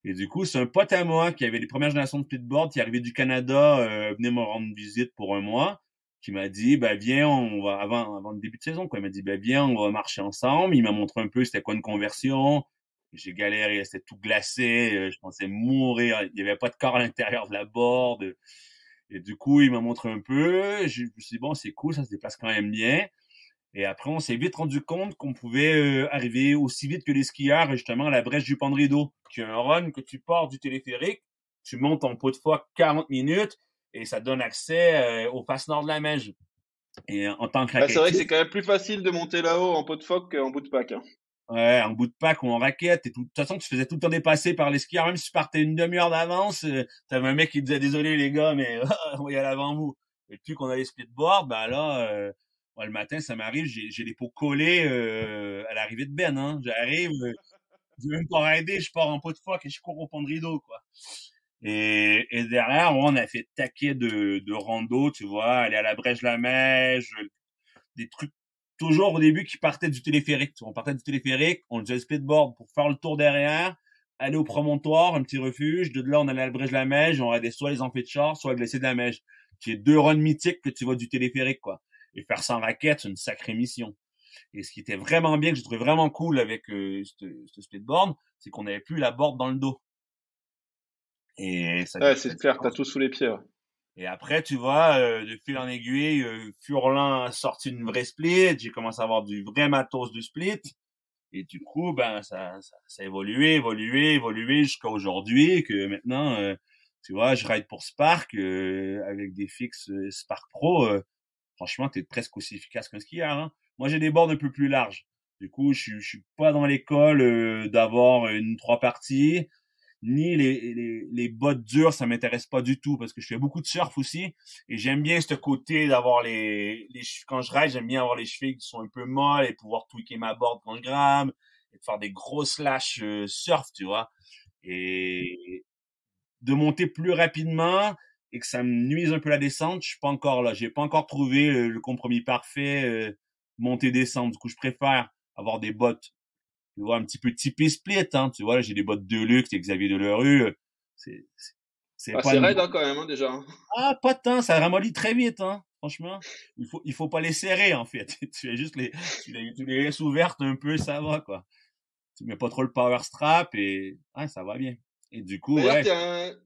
Speaker 1: Et du coup, c'est un pote à moi qui avait les premières générations de splitboard, qui est arrivé du Canada, venait me rendre visite pour un mois, qui m'a dit, bah, viens, on va, avant le début de saison, quoi. Il m'a dit, bah, viens, on va marcher ensemble. Il m'a montré un peu c'était quoi une conversion. J'ai galéré, c'était tout glacé, je pensais mourir. Il y avait pas de corps à l'intérieur de la board. Et du coup, il m'a montré un peu. Je me suis dit, bon, c'est cool, ça se déplace quand même bien. Et après, on s'est vite rendu compte qu'on pouvait arriver aussi vite que les skieurs, justement, à la brèche du Pont de Rideau, qui est un run que tu pars du téléphérique, tu montes en pot de phoque 40 minutes, et ça donne accès au face nord de la Meige. Et en tant que
Speaker 2: Ah, c'est vrai que c'est
Speaker 1: raquettiste,
Speaker 2: quand même plus facile de monter là-haut en pot de phoque qu'en bout de pack, hein.
Speaker 1: ouais, en bout de pack ou en raquette, et de toute façon, tu faisais tout le temps dépasser par les skieurs, même si tu partais une demi-heure d'avance, t'avais un mec qui disait, désolé les gars, mais on va y aller avant vous. Et puis qu'on a les splitboards, ben là, moi, le matin, ça m'arrive, j'ai les peaux collées à l'arrivée de Ben, hein. J'arrive, je vais même pas rider, je pars en pot de phoque et je cours au pont de Rideau, quoi. Et derrière, on a fait taquet de rando, tu vois, aller à la Brèche la Meige, des trucs toujours au début qui partaient du téléphérique. On partait du téléphérique, on faisait le splitboard pour faire le tour derrière, aller au promontoire, un petit refuge. De là, on allait à la Brèche la Meige, on allait soit les amphis de char, soit le glacé de la Meige, qui est deux runs mythiques que tu vois du téléphérique, quoi. Et faire sans raquette, c'est une sacrée mission. Et ce qui était vraiment bien, que je trouvais vraiment cool avec ce splitboard, c'est qu'on n'avait plus la board dans le dos. Et ça,
Speaker 2: Ouais, c'est clair, t'as tout sous les pieds, ouais.
Speaker 1: et après, tu vois, de fil en aiguille, Furlan a sorti une vraie split. J'ai commencé à avoir du vrai matos de split. Et du coup, ben, ça a évolué jusqu'à aujourd'hui, que maintenant, tu vois, je ride pour Spark, avec des fixes Spark Pro. Franchement, t'es presque aussi efficace qu'un skieur, hein. Moi, j'ai des boards un peu plus larges. Du coup, je suis pas dans l'école d'avoir une trois parties, ni les bottes dures, ça m'intéresse pas du tout parce que je fais beaucoup de surf aussi et j'aime bien ce côté d'avoir quand je ride, j'aime bien avoir les chevilles qui sont un peu molles et pouvoir tweaker ma board quand je gramme et de faire des gros slash surf, tu vois. Et de monter plus rapidement et que ça me nuise un peu la descente, je suis pas encore là. J'ai pas encore trouvé le compromis parfait monter-descente. Du coup, je préfère avoir des bottes, tu vois, un petit peu typé split, hein. Tu vois, là, j'ai des bottes de luxe et Xavier Delerue. C'est, c'est c'est
Speaker 2: Ah,
Speaker 1: pas
Speaker 2: c'est
Speaker 1: une...
Speaker 2: raide, hein, quand même, hein, déjà, hein.
Speaker 1: Ah, pas tant, ça ramollit très vite, hein. Franchement, il faut pas les serrer, en fait. Tu as juste tu les laisses ouvertes un peu, ça va, quoi. Tu mets pas trop le power strap et, ouais, ça va bien. Et du coup,
Speaker 2: D'ailleurs,
Speaker 1: ouais,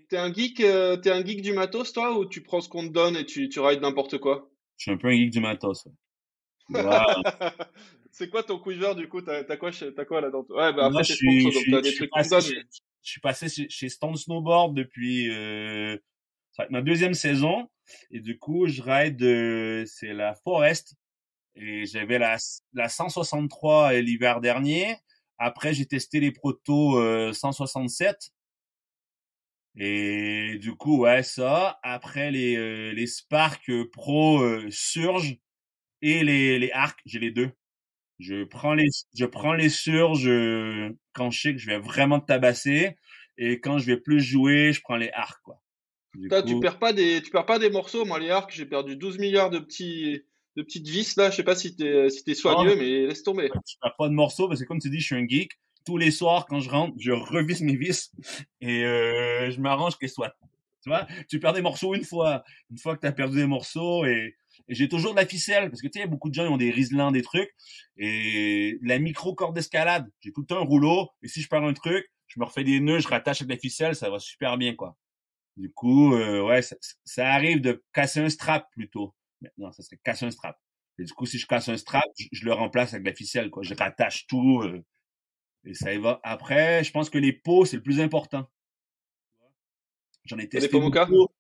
Speaker 2: t'es un geek du matos, toi, ou tu prends ce qu'on te donne et tu rides n'importe quoi?
Speaker 1: je suis un peu un geek du matos, ouais. Tu vois,
Speaker 2: C'est quoi ton quiver, du coup? T'as quoi là dans Ouais, bah après, t'es sponsor, donc t'as
Speaker 1: je
Speaker 2: des
Speaker 1: suis
Speaker 2: trucs qu'on te
Speaker 1: passé
Speaker 2: donne,
Speaker 1: chez,
Speaker 2: mais.
Speaker 1: je suis passé chez Stone Snowboard depuis, ça va être ma deuxième saison. Et du coup, je ride, c'est la Forest. Et j'avais la 163 l'hiver dernier. Après, j'ai testé les protos 167. Et du coup, ouais, ça. Après, les Spark Pro Surge et les Arc, j'ai les deux. Je prends les Surge quand je sais que je vais vraiment tabasser. Et quand je vais plus jouer, je prends les Arc, quoi. Du
Speaker 2: Toi,
Speaker 1: coup,
Speaker 2: tu perds pas des morceaux. Moi, les arcs, j'ai perdu 12 milliards de petites vis, là. Je sais pas si t'es
Speaker 1: oh,
Speaker 2: soigneux, mais laisse tomber.
Speaker 1: je perds pas de morceaux parce que comme tu dis, je suis un geek. Tous les soirs, quand je rentre, je revisse mes vis et je m'arrange qu'elles soient. Tu vois, tu perds des morceaux une fois que tu as perdu des morceaux et Et j'ai toujours de la ficelle, parce que tu sais, beaucoup de gens ils ont des Riesling, des trucs, et la micro-corde d'escalade. J'ai tout le temps un rouleau, et si je perds un truc, je me refais des nœuds, je rattache avec la ficelle, ça va super bien, quoi. Du coup, ouais, ça arrive de casser un strap plutôt. Non, ça serait casser un strap. Et du coup, si je casse un strap, je le remplace avec la ficelle, quoi. Je rattache tout, et ça y va. Après, je pense que les pots, c'est le plus important. J'en ai
Speaker 2: T'as des
Speaker 1: testé
Speaker 2: Pomoka?
Speaker 1: beaucoup.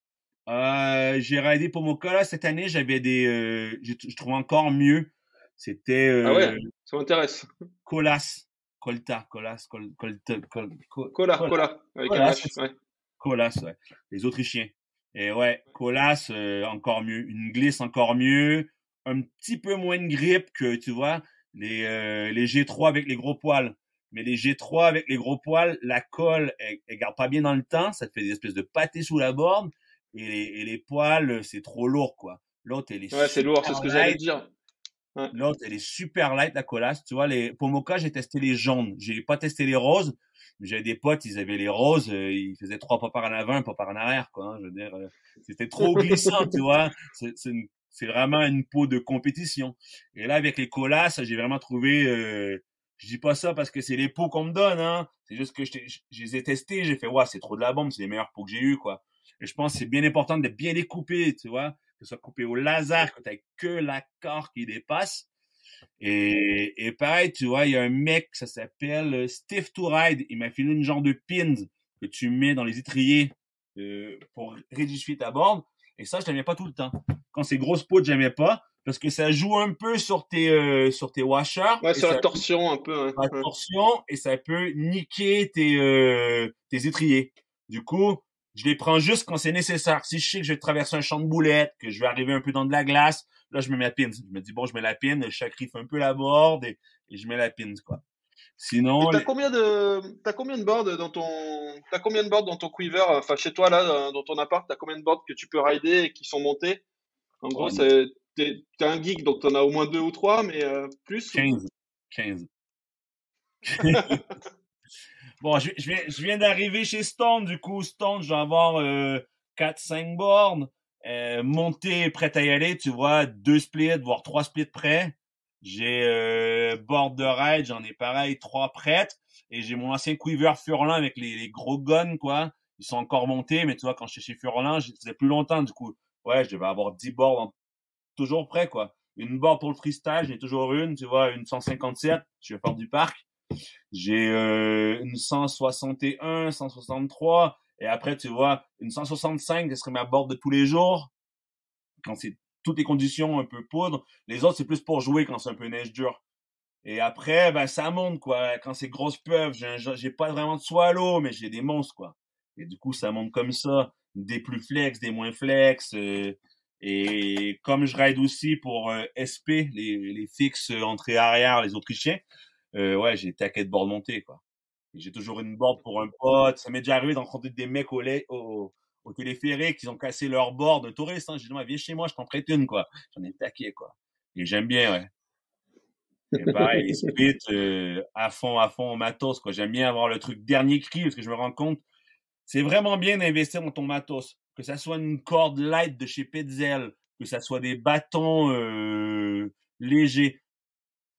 Speaker 1: J'ai raidé Pomoka, là, cette année, j'avais je trouve encore mieux. C'était,
Speaker 2: Ah ouais, ça m'intéresse.
Speaker 1: Colas. Colta, Colas,
Speaker 2: Cola,
Speaker 1: Colas.
Speaker 2: cola, avec un
Speaker 1: Colas,
Speaker 2: H, ouais.
Speaker 1: Colas, ouais. Les Autrichiens. Et ouais, Colas, encore mieux. Une glisse encore mieux. Un petit peu moins de grippe que, tu vois, les G3 avec les gros poils. Mais les G3 avec les gros poils, la colle, elle garde pas bien dans le temps. Ça te fait des espèces de pâtés sous la borne. Et les poils, c'est trop lourd, quoi. L'autre, elle est
Speaker 2: Ouais, c'est lourd, c'est
Speaker 1: super
Speaker 2: ce que j'allais te
Speaker 1: light.
Speaker 2: dire. Ouais.
Speaker 1: L'autre, elle est super light, la Colas. Tu vois, pour Mocha, j'ai testé les jaunes. J'ai pas testé les roses. J'avais des potes, ils avaient les roses, ils faisaient 3 pas par en avant, un pas par en arrière, quoi. Hein, je veux dire, c'était trop glissant, tu vois. C'est vraiment une peau de compétition. Et là, avec les Colas, j'ai vraiment trouvé, je dis pas ça parce que c'est les peaux qu'on me donne, hein. C'est juste que je les ai testés, j'ai fait, ouais, c'est trop de la bombe, c'est les meilleures peaux que j'ai eues, quoi. Et je pense que c'est bien important de bien les couper, tu vois. Que ce soit coupé au laser, que t'aies que la corps qui dépasse. Et pareil, tu vois, il y a un mec, ça s'appelle Steve to Ride. Il m'a filé une genre de pins que tu mets dans les étriers pour rigidifier ta board. Et ça, je l'aimais pas tout le temps. Quand c'est grosse peau, j'aimais pas parce que ça joue un peu sur tes washers
Speaker 2: Ouais,
Speaker 1: et
Speaker 2: sur la
Speaker 1: ça
Speaker 2: torsion un peu.
Speaker 1: la
Speaker 2: Ouais.
Speaker 1: torsion et ça peut niquer tes étriers. Du coup, je les prends juste quand c'est nécessaire. Si je sais que je vais traverser un champ de boulettes, que je vais arriver un peu dans de la glace, là, je mets ma pin. Je me dis, bon, je mets la pin, je sacrifie un peu la board et je mets la pin, quoi.
Speaker 2: Et
Speaker 1: Sinon,
Speaker 2: t'as combien de boards t'as combien de boards dans ton quiver, enfin chez toi là, dans ton appart, t'as combien de boards que tu peux rider et qui sont montés? En gros,
Speaker 1: oh,
Speaker 2: t'es un geek, donc t'en as au moins deux ou trois, mais plus ou...
Speaker 1: 15. 15. Bon, je viens d'arriver chez Stone. Du coup, Stone, je vais avoir 4-5 bornes. Monté, prêt à y aller, tu vois, 2 splits, voire 3 splits prêts. J'ai board de ride, j'en ai pareil, 3 prêtes. Et j'ai mon ancien Quiver Furlan avec les gros guns, quoi. Ils sont encore montés, mais tu vois, quand j'étais chez Furlan, je faisais plus longtemps, du coup. Ouais, je devais avoir 10 boards toujours prêts, quoi. Une board pour le freestyle, j'ai toujours une, tu vois, une 157, je vais faire du parc. J'ai une 161, 163, et après, tu vois, une 165, ce serait ma board de tous les jours, quand c'est toutes les conditions un peu poudre. Les autres, c'est plus pour jouer quand c'est un peu neige dure. Et après, ben, ça monte, quoi. Quand c'est grosse puff, j'ai pas vraiment de swallow, mais j'ai des monstres, quoi. Et du coup, ça monte comme ça. Des plus flex, des moins flex. Et comme je ride aussi pour SP, les fixes entrée-arrière, les Autrichiens, ouais, j'ai taquet de board monté, quoi. Et j'ai toujours une board pour un pote. Ça m'est déjà arrivé d'encontrer des mecs au téléphérique qui ont cassé leur board de touriste. Hein. J'ai dit, viens chez moi, je t'en prête une, quoi. J'en ai taqué, quoi. Et j'aime bien, ouais. Et pareil, les splits, à fond au matos, quoi. J'aime bien avoir le truc dernier cri parce que je me rends compte, c'est vraiment bien d'investir dans ton matos. Que ça soit une corde light de chez Petzl, que ça soit des bâtons légers.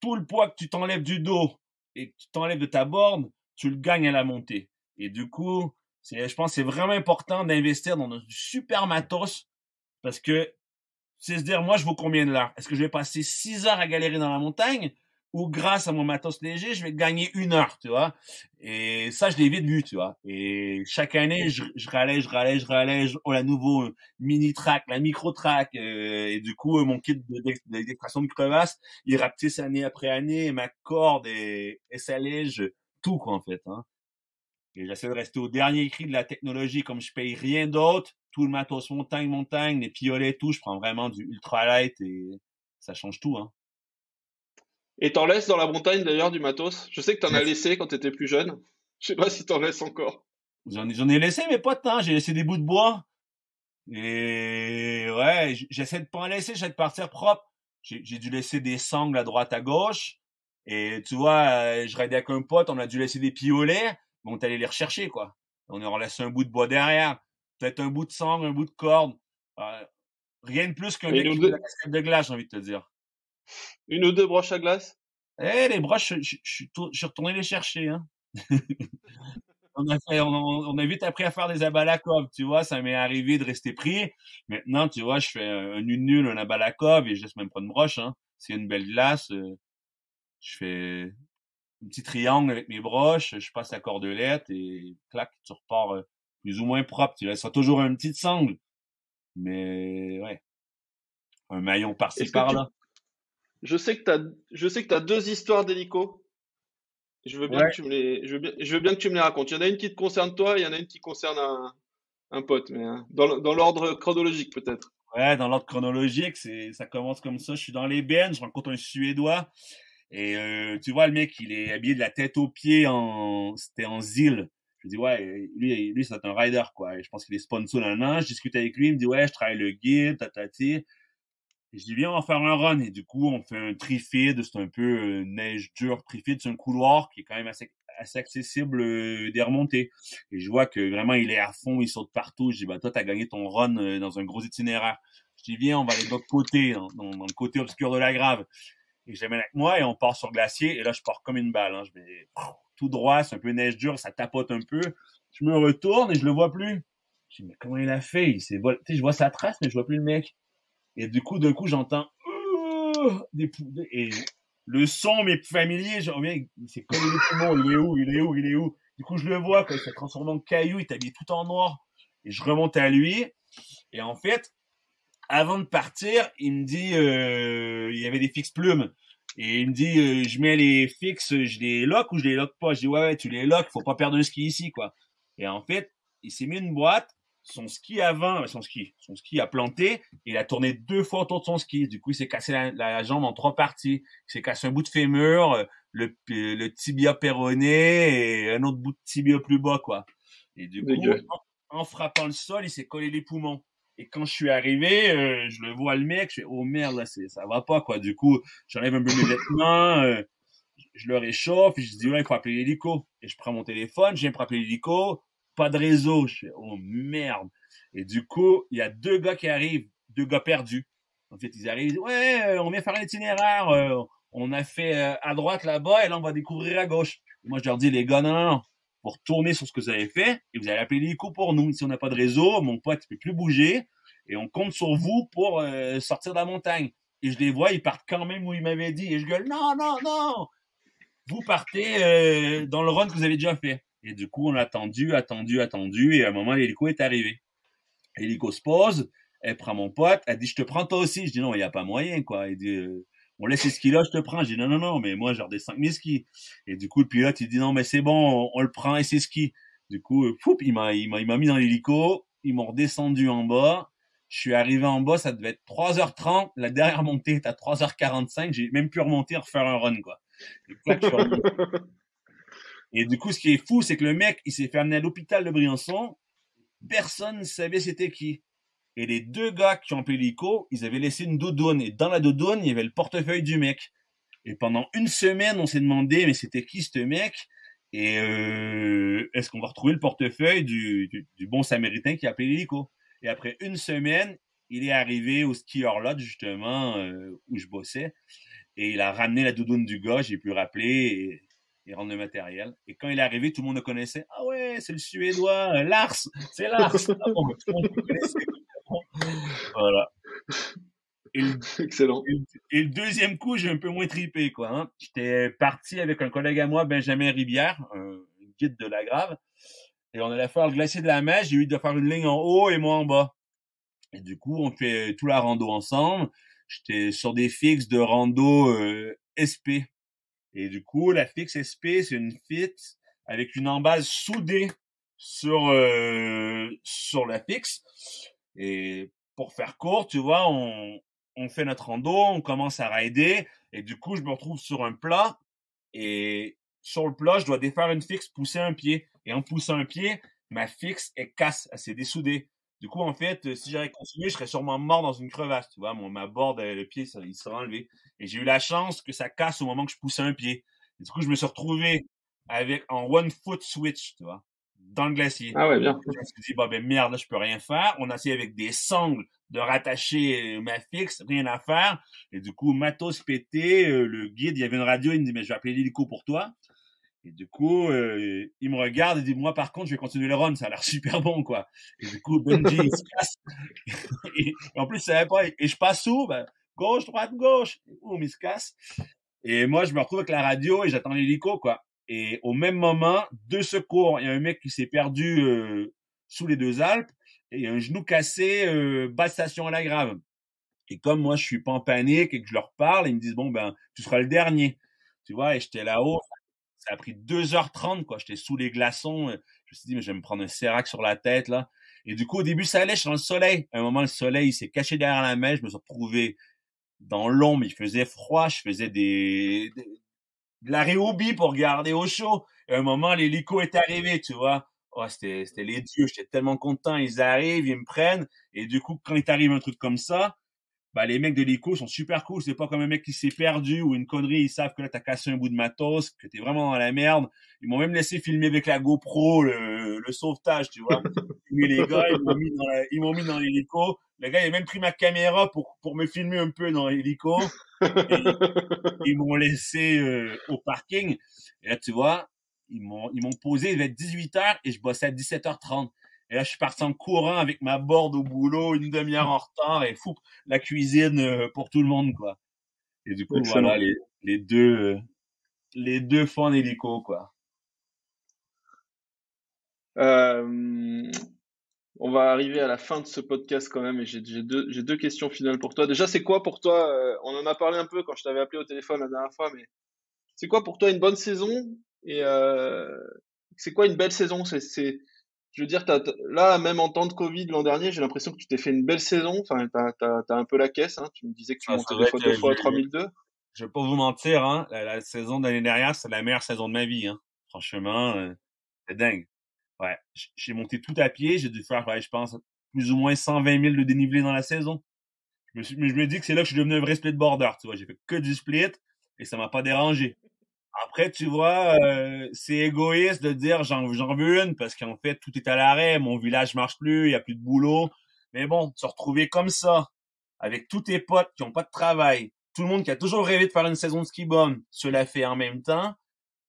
Speaker 1: Tout le poids que tu t'enlèves du dos et que tu t'enlèves de ta board, tu le gagnes à la montée. Et du coup, je pense que c'est vraiment important d'investir dans du super matos parce que c'est se dire, moi, je vaux combien de l'heure? Est-ce que je vais passer 6 heures à galérer dans la montagne ou grâce à mon matos léger, je vais gagner 1 heure, tu vois? Et ça, je l'ai vite vu, tu vois. Et chaque année, je rallège. Oh, la nouveau mini track, la micro track. Et du coup, mon kit d'extraction de crevasse, il rapetisse année après année. Et ma corde, et s'allège tout, quoi, en fait. Hein. Et j'essaie de rester au dernier cri de la technologie, comme je paye rien d'autre. Tout le matos montagne, les piolets, tout. Je prends vraiment du ultralight et ça change tout, hein.
Speaker 2: Et t'en laisses dans la montagne d'ailleurs du matos? Je sais que t'en as
Speaker 1: Yes.
Speaker 2: laissé quand t'étais plus jeune. Je sais pas si t'en laisses encore.
Speaker 1: J'en ai laissé, mais pas de temps. J'ai laissé des bouts de bois. Et ouais, j'essaie de pas en laisser, j'essaie de partir propre. J'ai dû laisser des sangles à droite, à gauche. Et tu vois, je raidais avec un pote, on a dû laisser des piolets. Mais on est allé les rechercher, quoi. On a laissé un bout de bois derrière. Peut-être un bout de sangle, un bout de corde. Rien de plus qu'un
Speaker 2: Et
Speaker 1: mec qui fait de la cascade de glace, j'ai envie de te dire.
Speaker 2: une ou deux broches à glace?
Speaker 1: Les broches, je suis retourné les chercher, hein. On a vite appris à faire des abalakov, tu vois, ça m'est arrivé de rester pris. Maintenant, tu vois, je fais un nul, un abalakov et je laisse même pas une broche, hein. C'est une belle glace, je fais un petit triangle avec mes broches, je passe la cordelette et clac, tu repars plus ou moins propre. Tu laisseras toujours une petite sangle, mais ouais, un maillon par-ci
Speaker 2: Est-ce que tu,
Speaker 1: par-là.
Speaker 2: je sais que t'as deux histoires d'hélico. Je veux bien que
Speaker 1: Ouais,
Speaker 2: tu me je veux bien que tu me les racontes. Il y en a une qui te concerne toi, et il y en a une qui concerne un pote, mais dans l'ordre chronologique peut-être.
Speaker 1: ouais, dans l'ordre chronologique, ça commence comme ça. Je suis dans les bennes, je rencontre un Suédois et tu vois le mec, il est habillé de la tête aux pieds c'était en ZIL. Je dis ouais, lui c'est un rider quoi. Et je pense qu'il est sponsor là. Je discute avec lui, il me dit ouais, je travaille le guide, tatati. Et je dis, viens, on va faire un run. Et du coup, on fait un trifid. C'est un peu neige dure trifid. C'est un couloir qui est quand même assez accessible des remontées. Et je vois que vraiment, il est à fond, il saute partout. Je dis, bah, toi, t'as gagné ton run dans un gros itinéraire. Je dis, viens, on va aller de l'autre côté, dans le côté obscur de la grave. Et je l'amène avec moi et on part sur glacier. Et là, je pars comme une balle. Hein. Je vais tout droit, c'est un peu neige dure, ça tapote un peu. Je me retourne et je le vois plus. Je dis, mais comment il a fait? Tu sais, je vois sa trace, mais je vois plus le mec. Et du coup, d'un coup, j'entends et le son m'est familier. Je reviens, il s'est collé les poumons. Il est où? Il est où? Il est où? Du coup, je le vois quand il s'est transformé en caillou. Il est habillé tout en noir. Et je remonte à lui. Et en fait, avant de partir, il me dit, il y avait des fixes plumes. Et il me dit, je mets les fixes, je les lock ou je les lock pas? Je dis, ouais, tu les lock, faut pas perdre un ski ici, quoi. Et en fait, il s'est mis une boîte, son ski a planté, et il a tourné 2 fois autour de son ski. Du coup, il s'est cassé la jambe en 3 parties. Il s'est cassé un bout de fémur, le tibia péroné et un autre bout de tibia plus bas, quoi. Et du coup,
Speaker 2: Dégueu.
Speaker 1: en frappant le sol, il s'est collé les poumons. Et quand je suis arrivé, je le vois le mec, je fais oh merde là, ça va pas quoi. Du coup, j'enlève un peu mes vêtements, je le réchauffe, et je dis ouais, il faut appeler l'hélico. Et je prends mon téléphone, je viens pour appeler l'hélico, pas de réseau. Je fais oh merde. Et du coup, il y a 2 gars qui arrivent, 2 gars perdus. En fait, ils arrivent, ils disent ouais, on vient faire un itinéraire, on a fait à droite là-bas et là on va découvrir à gauche. Et moi je leur dis les gars non, pour retourner sur ce que vous avez fait et vous allez appeler l'hélico pour nous. Si on n'a pas de réseau, mon pote ne peut plus bouger et on compte sur vous pour sortir de la montagne. Et je les vois, ils partent quand même où ils m'avaient dit. Et je gueule, non, non, non, vous partez dans le run que vous avez déjà fait. Et du coup, on a attendu, et à un moment, l'hélico est arrivé. L'hélico se pose, elle prend mon pote, elle dit, je te prends toi aussi. Je dis, non, il n'y a pas moyen, quoi. Elle dit, on laisse les skis là, je te prends. Je dis, non, non, non, mais moi, je redescends mes skis. Et du coup, le pilote, il dit, non, mais c'est bon, on le prend et ses skis. Du coup, il m'a mis dans l'hélico, ils m'ont redescendu en bas. Je suis arrivé en bas, ça devait être 3h30. La dernière montée est à 3h45. J'ai même pu remonter, refaire un run, quoi. Et, clac, je suis et du coup, ce qui est fou, c'est que le mec, il s'est fait amener à l'hôpital de Briançon. Personne ne savait c'était qui. Et les 2 gars qui ont appelé l'hélico, ils avaient laissé une doudoune. Et dans la doudoune, il y avait le portefeuille du mec. Et pendant une semaine, on s'est demandé, mais c'était qui ce mec? Et est-ce qu'on va retrouver le portefeuille du bon samaritain qui a appelé l'hélico? Et après une semaine, il est arrivé au skieur lodge, justement, où je bossais. Et il a ramené la doudoune du gars, j'ai pu rappeler et rendre le matériel. Et quand il est arrivé, tout le monde le connaissait. Ah ouais, c'est le Suédois, Lars, c'est Lars. Ah bon, tout le monde le connaissait. Voilà. Et le,
Speaker 2: Excellent.
Speaker 1: et le deuxième coup, j'ai un peu moins tripé, quoi. Hein. J'étais parti avec un collègue à moi, Benjamin Ribière, un guide de la Grave. Et on allait faire le glacier de la Mèche. J'ai eu de faire une ligne en haut et moi en bas. Et du coup, on fait tout la rando ensemble. J'étais sur des fixes de rando SP. Et du coup, la fixe SP, c'est une fixe avec une embase soudée sur la fixe. Et pour faire court, tu vois, on fait notre rando, on commence à rider. Et du coup, je me retrouve sur un plat. Et sur le plat, je dois défaire une fixe, pousser un pied. Et en poussant un pied, ma fixe, elle casse, elle s'est dessoudée. Du coup, en fait, si j'avais continué, je serais sûrement mort dans une crevasse. Tu vois, ma board, le pied, il serait enlevé. Et j'ai eu la chance que ça casse au moment que je poussais un pied. Et du coup, je me suis retrouvé en one foot switch, tu vois. dans le glacier.
Speaker 2: Ah ouais, bien.
Speaker 1: Je me suis dit, bah, ben merde, là, je peux rien faire. On a essayé avec des sangles de rattacher ma fixe, rien à faire. Et du coup, matos pété, le guide, il y avait une radio, il me dit, mais je vais appeler l'hélico pour toi. Et du coup, il me regarde et dit, moi, par contre, je vais continuer le run, ça a l'air super bon, quoi. Et du coup, Benji, il se casse. Et en plus, il savait pas. Et je passe où? Ben, gauche, droite, gauche. Boum, il se casse. Et moi, je me retrouve avec la radio et j'attends l'hélico, quoi. Et au même moment, 2 secours. Il y a un mec qui s'est perdu sous les 2 Alpes et un genou cassé, basse station à la Grave. Et comme moi, je suis pas en panique et que je leur parle, ils me disent, bon, ben, tu seras le dernier. Tu vois, et j'étais là-haut. Ça a pris 2h30, quoi. J'étais sous les glaçons. Je me suis dit, mais je vais me prendre un sérac sur la tête, là. Et du coup, au début, ça allait, je suis dans le soleil. À un moment, le soleil, il s'est caché derrière la mer. Je me suis retrouvé dans l'ombre. Il faisait froid. Je faisais de la rébobie pour regarder au chaud. Et à un moment, l'hélico est arrivé, tu vois. Oh, c'était les dieux. J'étais tellement content. Ils arrivent, ils me prennent. Et du coup, quand il t'arrive un truc comme ça, bah, les mecs de l'hélico sont super cool. C'est pas comme un mec qui s'est perdu ou une connerie. Ils savent que là, t'as cassé un bout de matos, que t'es vraiment dans la merde. Ils m'ont même laissé filmer avec la GoPro le sauvetage, tu vois. Mais les gars, ils m'ont mis dans l'hélico. Le gars, il a même pris ma caméra pour me filmer un peu dans l'hélico. Et ils m'ont laissé au parking. Et là, tu vois, ils m'ont posé, il devait être 18h et je bossais à 17h30. Et là, je suis parti en courant avec ma board au boulot, une demi-heure en retard et fou, la cuisine pour tout le monde, quoi. Et du coup,
Speaker 2: Excellent.
Speaker 1: voilà, les deux font en hélico, quoi.
Speaker 2: On va arriver à la fin de ce podcast quand même et j'ai deux questions finales pour toi. Déjà, c'est quoi pour toi, on en a parlé un peu quand je t'avais appelé au téléphone la dernière fois, mais c'est quoi pour toi une bonne saison et c'est quoi une belle saison? Je veux dire, là, même en temps de Covid l'an dernier, j'ai l'impression que tu t'es fait une belle saison. Enfin, t'as un peu la caisse, hein. Tu me disais que tu
Speaker 1: Ça
Speaker 2: montais des
Speaker 1: va
Speaker 2: fois deux
Speaker 1: être,
Speaker 2: fois à 3002.
Speaker 1: je vais pas vous mentir, hein, la saison de l'année dernière, c'est la meilleure saison de ma vie, hein. Franchement, c'est dingue. Ouais, j'ai monté tout à pied, j'ai dû faire, ouais, je pense, plus ou moins 120 000 de dénivelé dans la saison. Mais je me dis que c'est là que je suis devenu un vrai splitboarder, tu vois. J'ai fait que du split et ça m'a pas dérangé. Après, tu vois, c'est égoïste de dire j'en veux une parce qu'en fait, tout est à l'arrêt, mon village marche plus, il y a plus de boulot. Mais bon, se retrouver comme ça, avec tous tes potes qui ont pas de travail, tout le monde qui a toujours rêvé de faire une saison de ski bum, se la fait en même temps,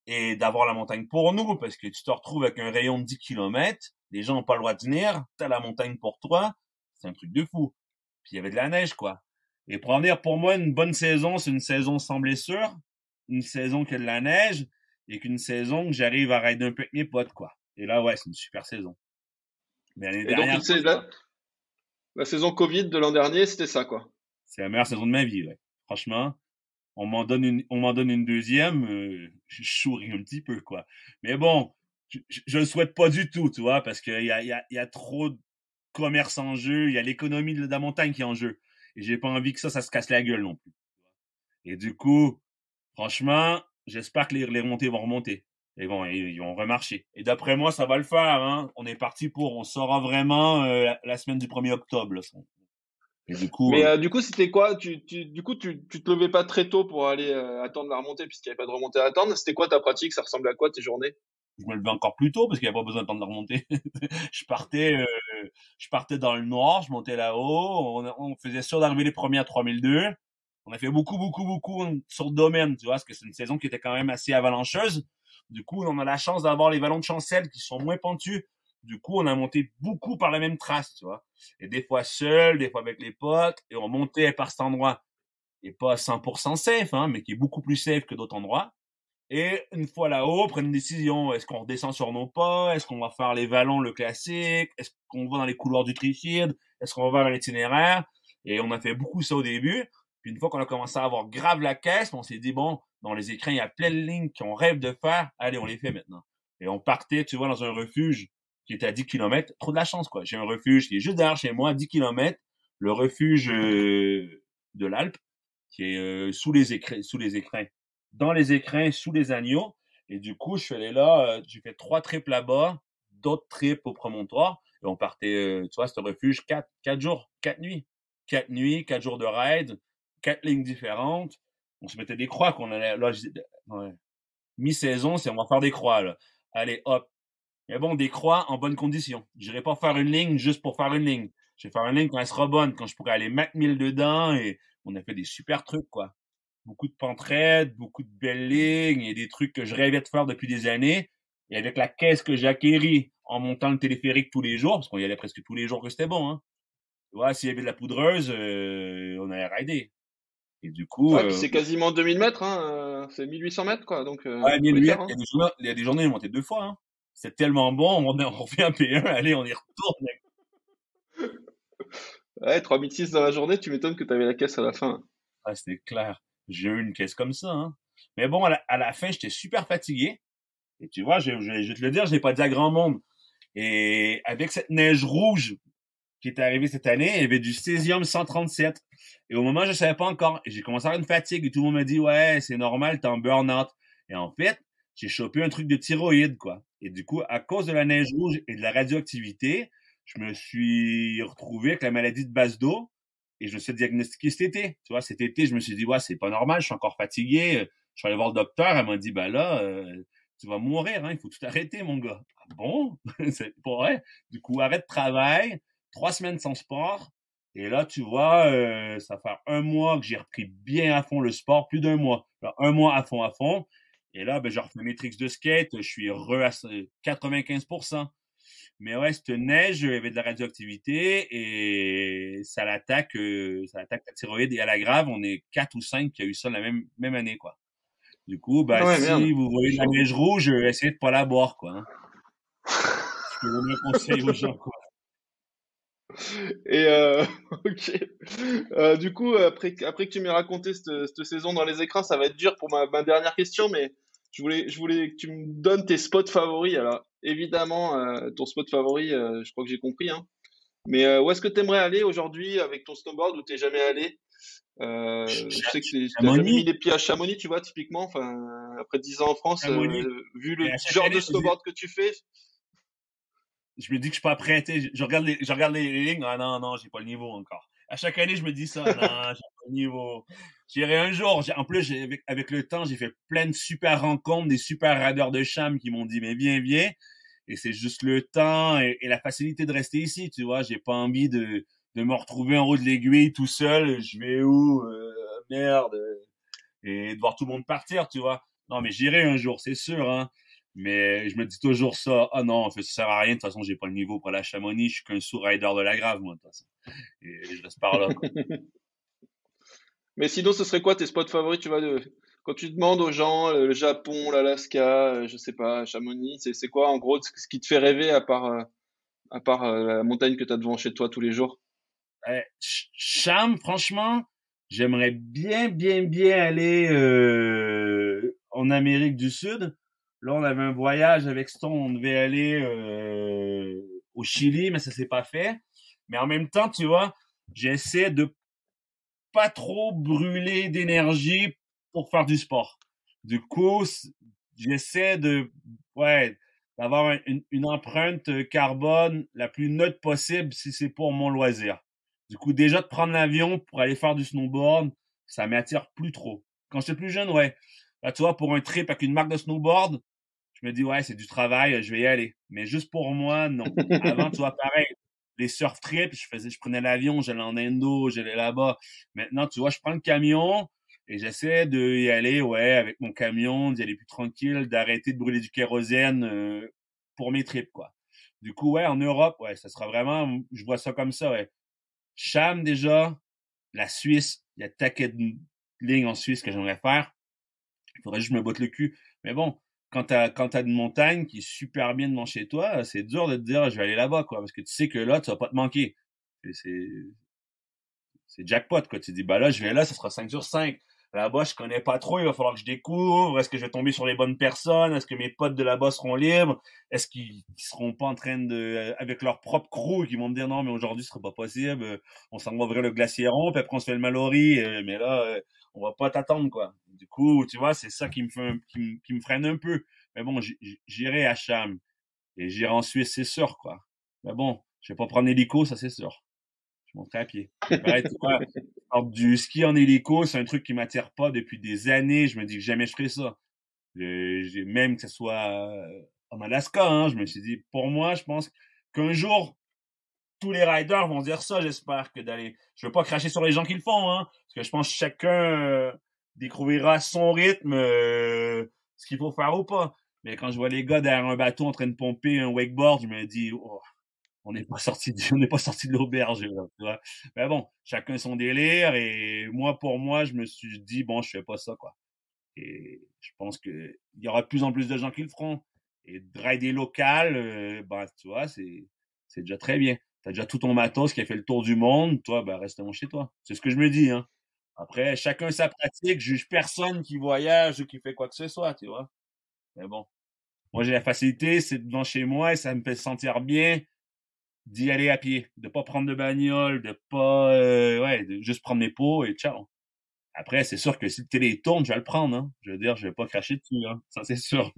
Speaker 1: et d'avoir la montagne pour nous, parce que tu te retrouves avec un rayon de 10 km, les gens n'ont pas le droit de venir, t'as la montagne pour toi, c'est un truc de fou. Puis il y avait de la neige, quoi. Et pour en dire, pour moi, une bonne saison, c'est une saison sans blessure, une saison qui a de la neige, et qu'une saison que j'arrive à rider un peu avec mes potes, quoi. Et là, ouais, c'est une super saison. Mais l'année
Speaker 2: Et donc,
Speaker 1: dernière,
Speaker 2: la saison Covid de l'an dernier, c'était ça, quoi.
Speaker 1: c'est la meilleure saison de ma vie, ouais. Franchement, on m'en donne une deuxième, je souris un petit peu, quoi. Mais bon, je le souhaite pas du tout, tu vois, parce qu'il y a trop de commerce en jeu, il y a l'économie de la montagne qui est en jeu. Et j'ai pas envie que ça se casse la gueule non plus. Et du coup, franchement, j'espère que les remontées vont remonter. Et bon, ils vont remarcher. Et d'après moi, ça va le faire, hein. On est parti on saura vraiment la semaine du 1er octobre, là. Et du coup,
Speaker 2: Mais du coup, c'était quoi? Du coup, tu te levais pas très tôt pour aller attendre la remontée puisqu'il n'y avait pas de remontée à attendre. C'était quoi ta pratique? Ça ressemblait à quoi tes journées?
Speaker 1: je me levais encore plus tôt parce qu'il n'y avait pas besoin d'attendre la remontée. je partais, euh, je partais dans le noir, je montais là-haut, on faisait sûr d'arriver les premiers à 3002. On a fait beaucoup sur le domaine, tu vois, parce que c'est une saison qui était quand même assez avalancheuse. Du coup, on a la chance d'avoir les vallons de Chancel qui sont moins pentus. Du coup, on a monté beaucoup par la même trace, tu vois. Et des fois seul, des fois avec les potes, et on montait par cet endroit. Et pas 100% safe, hein, mais qui est beaucoup plus safe que d'autres endroits. Et une fois là-haut, on prend une décision. Est-ce qu'on redescend sur nos pas? Est-ce qu'on va faire les vallons, le classique? Est-ce qu'on va dans les couloirs du Trifide? Est-ce qu'on va vers l'itinéraire? Et on a fait beaucoup ça au début. Puis une fois qu'on a commencé à avoir grave la caisse, on s'est dit, bon, dans les écrans, il y a plein de lignes qu'on rêve de faire. Allez, on les fait maintenant. Et on partait, tu vois, dans un refuge qui était à 10 km. Trop de la chance, quoi. J'ai un refuge qui est juste derrière chez moi, à 10 km. Le refuge de l'Alpe, qui est sous les écrins, dans les écrins, sous les agneaux. Et du coup, je suis allé là, j'ai fait 3 trips là-bas, d'autres trips au promontoire. Et on partait, tu vois, ce refuge, 4 jours, 4 nuits. 4 nuits, 4 jours de ride, 4 lignes différentes. On se mettait des croix qu'on allait, là, ouais. Mi-saison, c'est on va faire des croix, là. Allez, hop. Mais bon, des croix en bonne condition. J'irai pas faire une ligne juste pour faire une ligne. Je vais faire une ligne quand elle sera bonne, quand je pourrai aller mettre 1000 dedans et on a fait des super trucs, quoi. Beaucoup de pentes raides, beaucoup de belles lignes et des trucs que je rêvais de faire depuis des années. Et avec la caisse que j'ai acquérie en montant le téléphérique tous les jours, parce qu'on y allait presque tous les jours que c'était bon, hein. Tu vois, s'il y avait de la poudreuse, on allait rider. Et du coup,
Speaker 2: Ouais, puis c'est quasiment 2000 mètres, hein, c'est 1800 mètres, quoi, donc
Speaker 1: ouais,
Speaker 2: faut les
Speaker 1: 1008,
Speaker 2: faire, hein.
Speaker 1: il y a des journées, on est monté 2 fois, hein. C'est tellement bon, on refait un P1, allez, on y retourne.
Speaker 2: Ouais, 3006 dans la journée, tu m'étonnes que tu avais la caisse à la fin.
Speaker 1: Ah, c'était clair. J'ai eu une caisse comme ça, hein. Mais bon, à la fin, j'étais super fatigué. Et tu vois, je vais te le dire, je l'ai pas dit à grand monde. Et avec cette neige rouge qui est arrivée cette année, il y avait du césium 137. Et au moment, je savais pas encore. Et j'ai commencé à avoir une fatigue et tout le monde m'a dit, ouais, c'est normal, t'es en burn-out. Et en fait, j'ai chopé un truc de thyroïde, quoi. Et du coup, à cause de la neige rouge et de la radioactivité, je me suis retrouvé avec la maladie de Basedow et je me suis diagnostiqué cet été. Tu vois, cet été, je me suis dit, ouais, c'est pas normal, je suis encore fatigué. Je suis allé voir le docteur, elle m'a dit, bah là, tu vas mourir, hein, il faut tout arrêter, mon gars. Ah bon? C'est pas vrai. Du coup, arrête de travail, 3 semaines sans sport. Et là, tu vois, ça fait 1 mois que j'ai repris bien à fond le sport, plus d'1 mois. Alors, 1 mois à fond, à fond. Et là, ben, j'ai refait mes tricks de skate, je suis re à 95%. Mais ouais, cette neige, il y avait de la radioactivité et ça attaque la thyroïde. Et à la grave, on est 4 ou 5 qui a eu ça la même année, quoi. Du coup,
Speaker 2: Ah
Speaker 1: bah,
Speaker 2: ouais, merde.
Speaker 1: si vous voyez de la
Speaker 2: Chaud.
Speaker 1: neige rouge, essayez de pas la boire, quoi, hein. Je peux donner un conseil aux gens, quoi.
Speaker 2: Et ok. Du coup, après que tu m'aies raconté cette saison dans les écrans, ça va être dur pour ma dernière question, mais je voulais que tu me donnes tes spots favoris. Alors, évidemment, ton spot favori, je crois que j'ai compris, hein. Mais où est-ce que tu aimerais aller aujourd'hui avec ton snowboard où t'es jamais allé? Je sais que t'as jamais mis
Speaker 1: Chamonix,
Speaker 2: les pieds à Chamonix, tu vois, typiquement. Enfin, après 10 ans en France,
Speaker 1: Chamonix.
Speaker 2: vu
Speaker 1: Et
Speaker 2: le
Speaker 1: à chaque
Speaker 2: genre
Speaker 1: année,
Speaker 2: de snowboard que tu fais,
Speaker 1: je me dis que je suis pas prêt. Je regarde les lignes. Ah non, non, j'ai pas le niveau encore. À chaque année, je me dis ça. Non, j'ai pas le niveau. J'irai un jour. En plus, avec le temps, j'ai fait plein de super rencontres, des super radeurs de Cham qui m'ont dit, mais viens, viens. Et c'est juste le temps et la facilité de rester ici, tu vois. J'ai pas envie de me retrouver en haut de l'aiguille tout seul. Je vais où? Merde. Et de voir tout le monde partir, tu vois. Non, mais j'irai un jour, c'est sûr, hein. Mais je me dis toujours ça. Ah non, en fait, ça sert à rien. De toute façon, j'ai pas le niveau pour la Chamonix. Je suis qu'un sous-rider de la grave, moi, de toute façon. Et je reste par là, quoi.
Speaker 2: mais sinon, ce serait quoi tes spots favoris, tu vois, quand tu demandes aux gens, le Japon, l'Alaska, je sais pas, Chamonix, c'est quoi en gros ce qui te fait rêver à part la montagne que tu as devant chez toi tous les jours?
Speaker 1: Cham, franchement, j'aimerais bien, bien, bien aller en Amérique du Sud. Là, on avait un voyage avec Stone, on devait aller au Chili, mais ça s'est pas fait. Mais en même temps, tu vois, j'essaie de pas trop brûler d'énergie pour faire du sport. Du coup, j'essaie ouais, d'avoir une empreinte carbone la plus neutre possible si c'est pour mon loisir. Du coup, déjà de prendre l'avion pour aller faire du snowboard, ça m'attire plus trop. Quand j'étais plus jeune, ouais. Là, tu vois, pour un trip avec une marque de snowboard, je me dis, ouais, c'est du travail, je vais y aller. Mais juste pour moi, non. Avant, tu vois, pareil, les surf trips, je prenais l'avion, j'allais en Indo, j'allais là-bas. Maintenant, tu vois, je prends le camion et j'essaie de y aller, ouais, avec mon camion, d'y aller plus tranquille, d'arrêter de brûler du kérosène pour mes trips, quoi. Du coup, ouais, en Europe, ouais, ça sera vraiment, je vois ça comme ça, ouais. Cham, déjà, la Suisse, il y a taquet de lignes en Suisse que j'aimerais faire. Il faudrait juste que je me botte le cul. Mais bon, quand t'as une montagne qui est super bien devant chez toi, c'est dur de te dire, je vais aller là-bas, quoi, parce que tu sais que là, tu vas pas te manquer. C'est c'est jackpot, quoi. Tu te dis, bah là, je vais là, ça sera 5 sur 5. Là-bas, je connais pas trop, il va falloir que je découvre. Est-ce que je vais tomber sur les bonnes personnes? Est-ce que mes potes de là-bas seront libres? Est-ce qu'ils seront pas en train avec leur propre crew, qui vont me dire, non, mais aujourd'hui, ce sera pas possible. On s'en va ouvrir le glaciéron, puis après, on se fait le Mallory. Mais là, on va pas t'attendre, quoi. Du coup, tu vois, c'est ça qui me fait, qui me freine un peu. Mais bon, j'irai à Cham. Et j'irai en Suisse, c'est sûr, quoi. Mais bon, je vais pas prendre l'hélico, ça, c'est sûr. Je monterai à pied. Mais pareil, tu vois, du ski en hélico, c'est un truc qui m'attire pas depuis des années. Je me dis que jamais je ferai ça. Même que ce soit en Alaska, hein. Je me suis dit, pour moi, je pense qu'un jour, tous les riders vont dire ça, j'espère, que d'aller. Je veux pas cracher sur les gens qui le font, hein, parce que je pense que chacun découvrira à son rythme ce qu'il faut faire ou pas. Mais quand je vois les gars derrière un bateau en train de pomper un wakeboard, je me dis, oh, on n'est pas sorti de l'auberge, là, tu vois. Mais bon, chacun son délire, et moi, pour moi, je me suis dit, bon, je fais pas ça, quoi. Et je pense que il y aura de plus en plus de gens qui le feront. Et de rider local, bah, tu vois, c'est déjà très bien. T'as déjà tout ton matos qui a fait le tour du monde. Toi, bah, reste chez toi. C'est ce que je me dis, hein. Après, chacun sa pratique. Je juge personne qui voyage ou qui fait quoi que ce soit, tu vois. Mais bon. Moi, j'ai la facilité, c'est devant chez moi et ça me fait sentir bien d'y aller à pied. De pas prendre de bagnole, de pas, ouais, de juste prendre mes pots et ciao. Après, c'est sûr que si le télé tourne, je vais le prendre, hein. Je veux dire, je vais pas cracher dessus, hein. Ça, c'est sûr.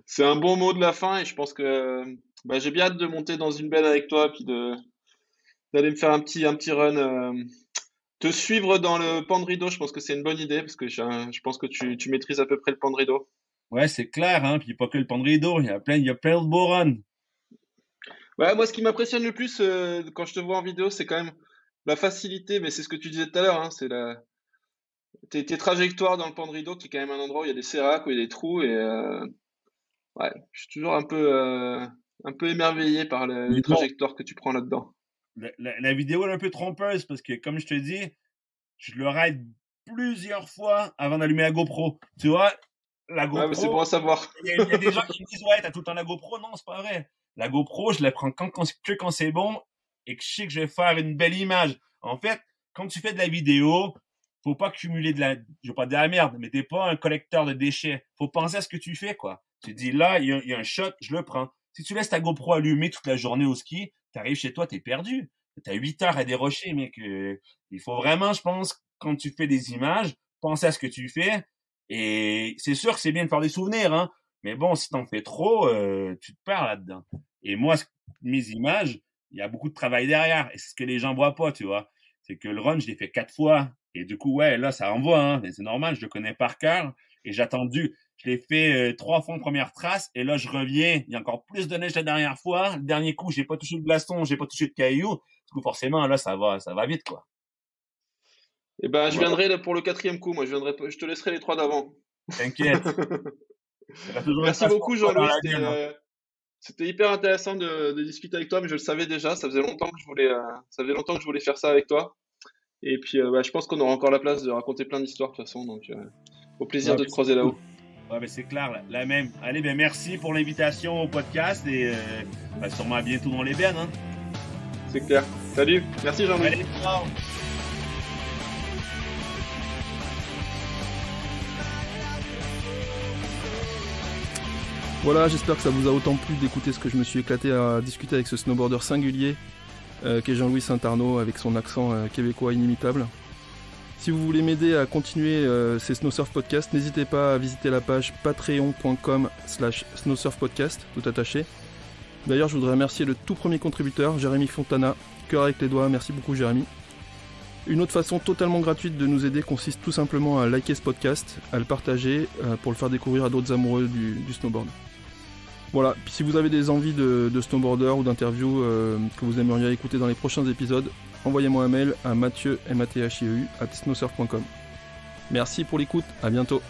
Speaker 2: C'est un bon mot de la fin et je pense que bah, j'ai bien hâte de monter dans une benne avec toi puis d'aller me faire un petit run. Te suivre dans le pan de rideau, je pense que c'est une bonne idée parce que je pense que tu maîtrises à peu près le pan de rideau.
Speaker 1: Ouais, c'est clair, hein. Puis pas que le pan de rideau. Il y a plein de beaux runs.
Speaker 2: Ouais, moi, ce qui m'impressionne le plus quand je te vois en vidéo, c'est quand même la facilité, mais c'est ce que tu disais tout à l'heure, hein, c'est tes trajectoires dans le pan de rideau, qui est quand même un endroit où il y a des séracs, où il y a des trous, et ouais, je suis toujours un peu émerveillé par
Speaker 1: Mais
Speaker 2: les
Speaker 1: bon,
Speaker 2: trajectoires que tu prends là-dedans.
Speaker 1: la vidéo elle est un peu trompeuse parce que, comme je te dis, je le ride plusieurs fois avant d'allumer la GoPro. Tu vois, la
Speaker 2: Ouais, mais c'est
Speaker 1: GoPro,
Speaker 2: bon à savoir.
Speaker 1: il y a des gens qui me disent, ouais, t'as tout le temps la GoPro. Non, c'est pas vrai. La GoPro, je la prends que quand c'est bon et que je sais que je vais faire une belle image. En fait, quand tu fais de la vidéo, faut pas cumuler je veux pas de la merde, mais t'es pas un collecteur de déchets. Faut penser à ce que tu fais, quoi. Tu te dis, là, il y a un shot, je le prends. Si tu laisses ta GoPro allumée toute la journée au ski, t'arrives chez toi, t'es perdu. T'as 8 heures à dérocher, mec. Il faut vraiment, je pense, quand tu fais des images, penser à ce que tu fais. Et c'est sûr que c'est bien de faire des souvenirs, hein. Mais bon, si t'en fais trop, tu te perds là-dedans. Et moi, mes images, il y a beaucoup de travail derrière. Et c'est ce que les gens voient pas, tu vois. C'est que le run, je l'ai fait 4 fois. Et du coup, ouais, là, ça envoie, hein. Mais c'est normal, je le connais par cœur. Et j'ai attendu. Je l'ai fait 3 fois en première trace. Et là, je reviens. Il y a encore plus de neige la dernière fois. Le dernier coup, j'ai pas touché de glaçon, j'ai pas touché de cailloux. Du coup, forcément, là, ça va vite, quoi.
Speaker 2: Et ben, je
Speaker 1: Voilà.
Speaker 2: viendrai là pour le quatrième coup. Moi, je te laisserai les trois d'avant.
Speaker 1: T'inquiète. Il y aura toujours une
Speaker 2: Merci
Speaker 1: place pour
Speaker 2: beaucoup,
Speaker 1: toi dans
Speaker 2: Jean-Louis.
Speaker 1: la mienne, hein.
Speaker 2: C'était hyper intéressant de discuter avec toi, mais je le savais déjà. Ça faisait longtemps que je voulais faire ça avec toi. Et puis, bah, je pense qu'on aura encore la place de raconter plein d'histoires de toute façon. Donc, au plaisir
Speaker 1: Ouais,
Speaker 2: de te
Speaker 1: c'est
Speaker 2: croiser
Speaker 1: cool.
Speaker 2: là-haut.
Speaker 1: Ouais, ben c'est clair, la même. Allez, ben merci pour l'invitation au podcast et ben, sûrement à bientôt dans les bennes, hein.
Speaker 2: C'est clair. Salut. Merci, Jean-Louis.
Speaker 1: Allez, ciao!
Speaker 3: Voilà, j'espère que ça vous a autant plu d'écouter ce que je me suis éclaté à discuter avec ce snowboarder singulier qu'est Jean-Louis Saint-Arnaud avec son accent québécois inimitable. Si vous voulez m'aider à continuer ces Snowsurf Podcasts, n'hésitez pas à visiter la page patreon.com/snowsurfpodcast, tout attaché. D'ailleurs, je voudrais remercier le tout premier contributeur, Jérémy Fontana, cœur avec les doigts, merci beaucoup Jérémy. Une autre façon totalement gratuite de nous aider consiste tout simplement à liker ce podcast, à le partager pour le faire découvrir à d'autres amoureux du snowboard. Voilà, puis si vous avez des envies de snowboarder ou d'interviews que vous aimeriez écouter dans les prochains épisodes, envoyez-moi un mail à mathieu@snowsurf.com. Merci pour l'écoute, à bientôt.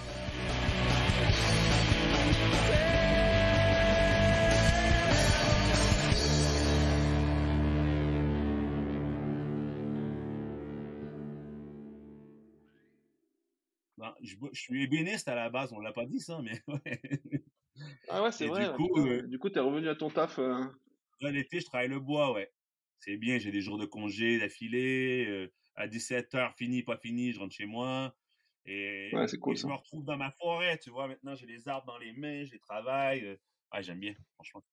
Speaker 1: Ben, je suis ébéniste à la base, on l'a pas dit ça, mais ouais.
Speaker 2: Ah ouais, c'est
Speaker 1: Et
Speaker 2: vrai,
Speaker 1: du
Speaker 2: là,
Speaker 1: coup,
Speaker 2: putain. Du coup, t'es revenu à ton taf.
Speaker 1: là, l'été, je travaille le bois, ouais. C'est bien, j'ai des jours de congé d'affilée. À 17h, fini, pas fini, je rentre chez moi.
Speaker 2: Ouais, c'est
Speaker 1: Et
Speaker 2: cool
Speaker 1: je
Speaker 2: ça.
Speaker 1: me retrouve dans ma forêt, tu vois. Maintenant, j'ai les arbres dans les mains, je les travaille. Ah, j'aime bien, franchement.